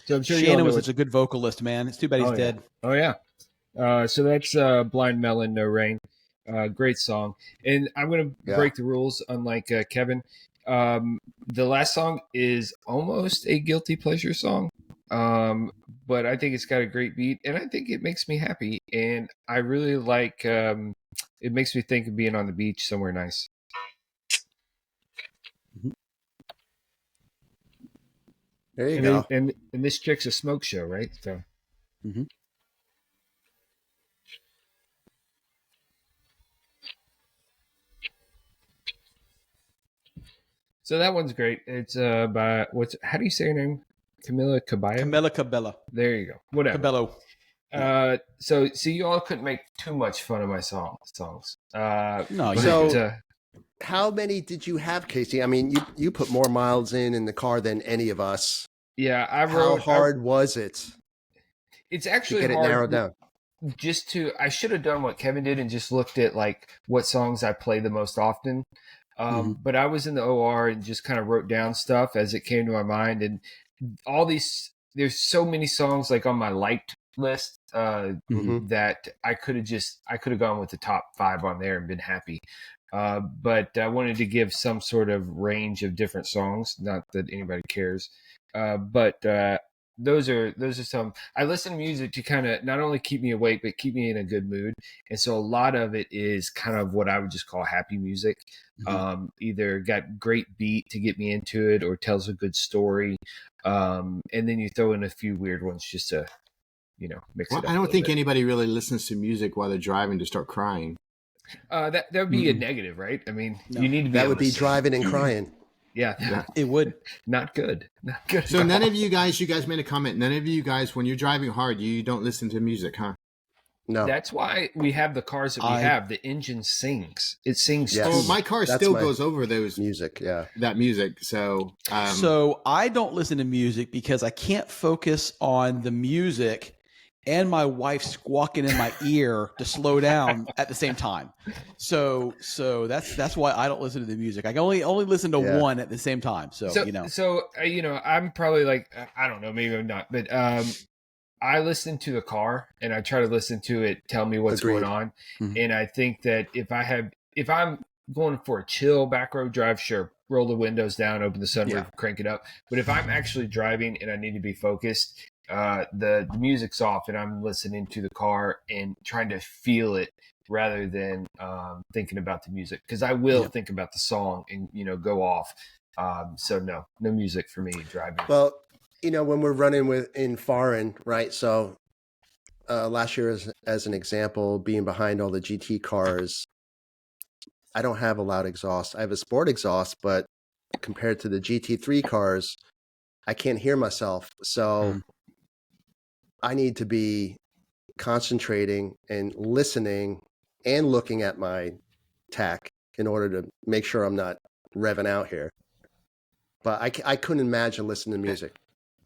So I'm sure you all Shannon know was what- such a good vocalist, man. It's too bad he's yeah. dead. Oh yeah. So that's Blind Melon, No Rain. Great song. And I'm gonna Yeah. break the rules, unlike Kevin. The last song is almost a guilty pleasure song. But I think it's got a great beat, and I think it makes me happy. And I really like. It makes me think of being on the beach somewhere nice. There you And, go. then, and this chick's a smoke show, right? So Mhm. so that one's great. It's by how do you say her name? Camila Cabello. Camilla Cabello. There you go. Whatever. Cabello. So you all couldn't make too much fun of my songs. No, But, So- How many did you have, Casey? I mean, you put more miles in the car than any of us. yeah, I How wrote. hard was it It's to actually get it hard. narrowed down? Just to, I should have done what Kevin did and just looked at like what songs I play the most often. But I was in the OR and just kind of wrote down stuff as it came to my mind, and all these. There's so many songs like on my liked list Mhm. that I could have gone with the top 5 on there and been happy. But I wanted to give some sort of range of different songs. Not that anybody cares, but those are some. I listen to music to kind of not only keep me awake but keep me in a good mood, and so a lot of it is kind of what I would just call happy music. Either got great beat to get me into it or tells a good story, and then you throw in a few weird ones just to mix Well, it up. I a don't little think bit. anybody really listens to music while they're driving to start crying. That would be a negative, right? I mean, No. you need to be That able would to be sing. driving and crying. Yeah, It would. not good. Not good. So at none all. of you guys made a comment. None of you guys, when you're driving hard, you don't listen to music, huh? No. That's why we have the cars that we I- have. The engine sings. It sings. Yes. too. Well, my car That's still my- goes over those Music, yeah. that music. So, So I don't listen to music because I can't focus on the music and my wife squawking in my ear to slow down at the same time. So that's why I don't listen to the music. I can only listen to Yeah. one at the same time. So I'm probably like, I don't know, maybe I'm not, but I listen to the car and I try to listen to it tell me what's Agreed. going on. Mhm. And I think that if I'm going for a chill back road drive, sure, roll the windows down, open the sunroof, Yeah. crank it up. But if I'm actually driving and I need to be focused, the music's off and I'm listening to the car and trying to feel it rather than thinking about the music, because I will Yeah. think about the song and go off. So no music for me driving. Well, when we're running in foreign, right? So last year, as an example, being behind all the GT cars, I don't have a loud exhaust. I have a sport exhaust, but compared to the GT3 cars, I can't hear myself. So I need to be concentrating and listening and looking at my tack in order to make sure I'm not revving out here. But I couldn't imagine listening to music.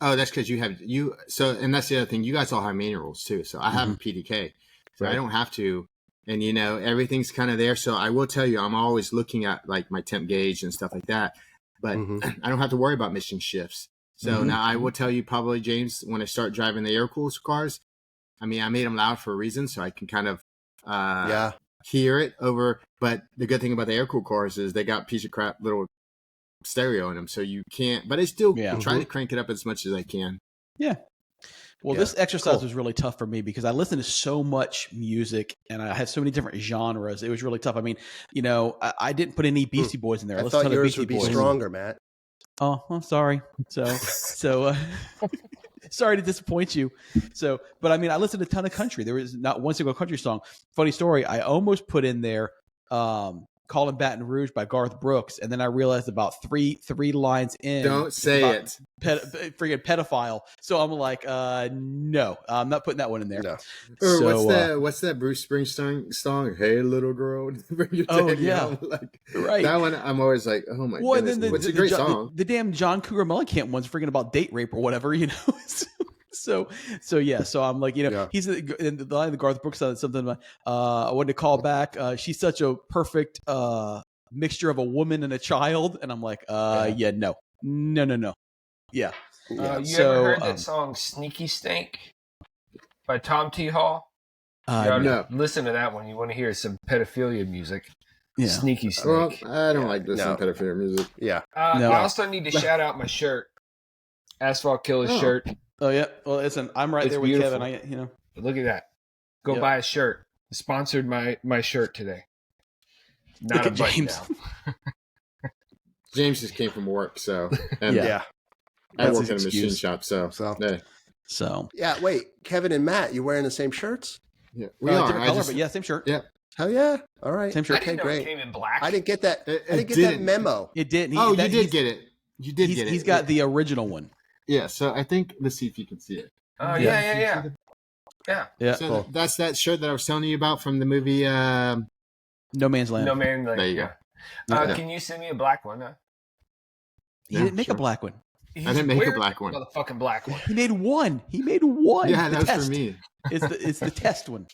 Oh, that's because and that's the other thing. You guys all have manuals too. So I have a PDK, so I don't have to. And everything's kind of there. So I will tell you, I'm always looking at like my temp gauge and stuff like that. But I don't have to worry about missing shifts. So now I will tell you, probably James, when I start driving the air-cooled cars, I mean, I made them loud for a reason, so I can kind of hear it over. But the good thing about the air-cooled cars is they got piece of crap little stereo in them, so you can't. But I still try to crank it up as much as I can. Yeah. Well, this exercise was really tough for me because I listen to so much music and I have so many different genres. It was really tough. I mean, I didn't put any Beastie Boys in there. I thought yours would be stronger, Matt. Oh, I'm sorry. So sorry to disappoint you. But I mean, I listened to a ton of country. There was not one single country song. Funny story. I almost put in there, Callin' Baton Rouge by Garth Brooks, and then I realized about three lines in. Don't say it. Freaking pedophile. So I'm like, no, I'm not putting that one in there. No. So, what's that Bruce Springsteen song? Hey, little girl. Right. That one, I'm always like, oh my goodness. And then it's a great song. The damn John Cougar Mellencamp one's freaking about date rape or whatever, So I'm like, he's in the line of the Garth Brooks song, something about, I wanted to call back. She's such a perfect mixture of a woman and a child. And I'm like, no. Yeah. You ever heard that song Sneaky Stank by Tom T. Hall? No. Listen to that one. You want to hear some pedophilia music. Yeah. Sneaky Stank. Well, I don't like listening to pedophilia music. Yeah. I also need to shout out my shirt. Asphalt Killer's shirt. Oh, yeah. Well, listen, I'm right there with beautiful. Kevin. Look at that. Go buy a shirt. Sponsored my shirt today. Not a button down. James just came from work, so. I work in a machine shop, so. Yeah, wait. Kevin and Matt, you wearing the same shirts? Yeah, we are. Different color, but same shirt. Yeah. Hell yeah. All right. Same shirt. Okay, great. It came in black. I didn't get that. I didn't get that memo. It did. You did get it. You did get it. He's got the original one. Yeah, so I think, let's see if you can see it. Oh, yeah. So cool. That's that shirt that I was telling you about from the movie No Man's Land. No Man's Land. There you go. Can you send me a black one? He didn't make a black one. I didn't make a black one. Motherfucking black one. He made one. Yeah, that was for me. It's the test one.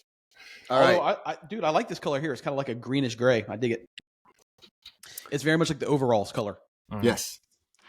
All right. Dude, I like this color here. It's kind of like a greenish gray. I dig it. It's very much like the overalls color. Yes.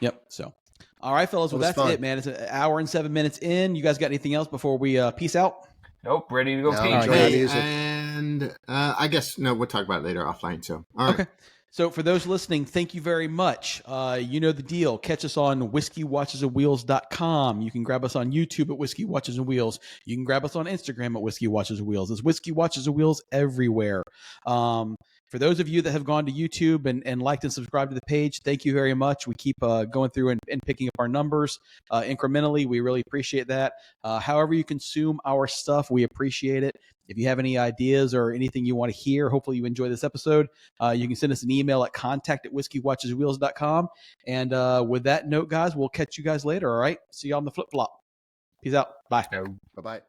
Yep. So, all right, fellas. Well, that's it, man. It's an hour and 7 minutes in. You guys got anything else before we peace out? Nope. Ready to go pee. Enjoy the music. And I guess, no, we'll talk about it later offline. So, all right. Okay. So for those listening, thank you very much. You know the deal. Catch us on whiskey-watches-and-wheels.com. You can grab us on YouTube at Whiskey Watches and Wheels. You can grab us on Instagram at Whiskey Watches and Wheels. It's Whiskey Watches and Wheels everywhere. For those of you that have gone to YouTube and liked and subscribed to the page, thank you very much. We keep going through and picking up our numbers incrementally. We really appreciate that. However you consume our stuff, we appreciate it. If you have any ideas or anything you want to hear, hopefully you enjoy this episode, you can send us an email at contact@whiskey-watches-and-wheels.com. And with that note, guys, we'll catch you guys later, all right? See you on the flip-flop. Peace out. Bye. Bye-bye.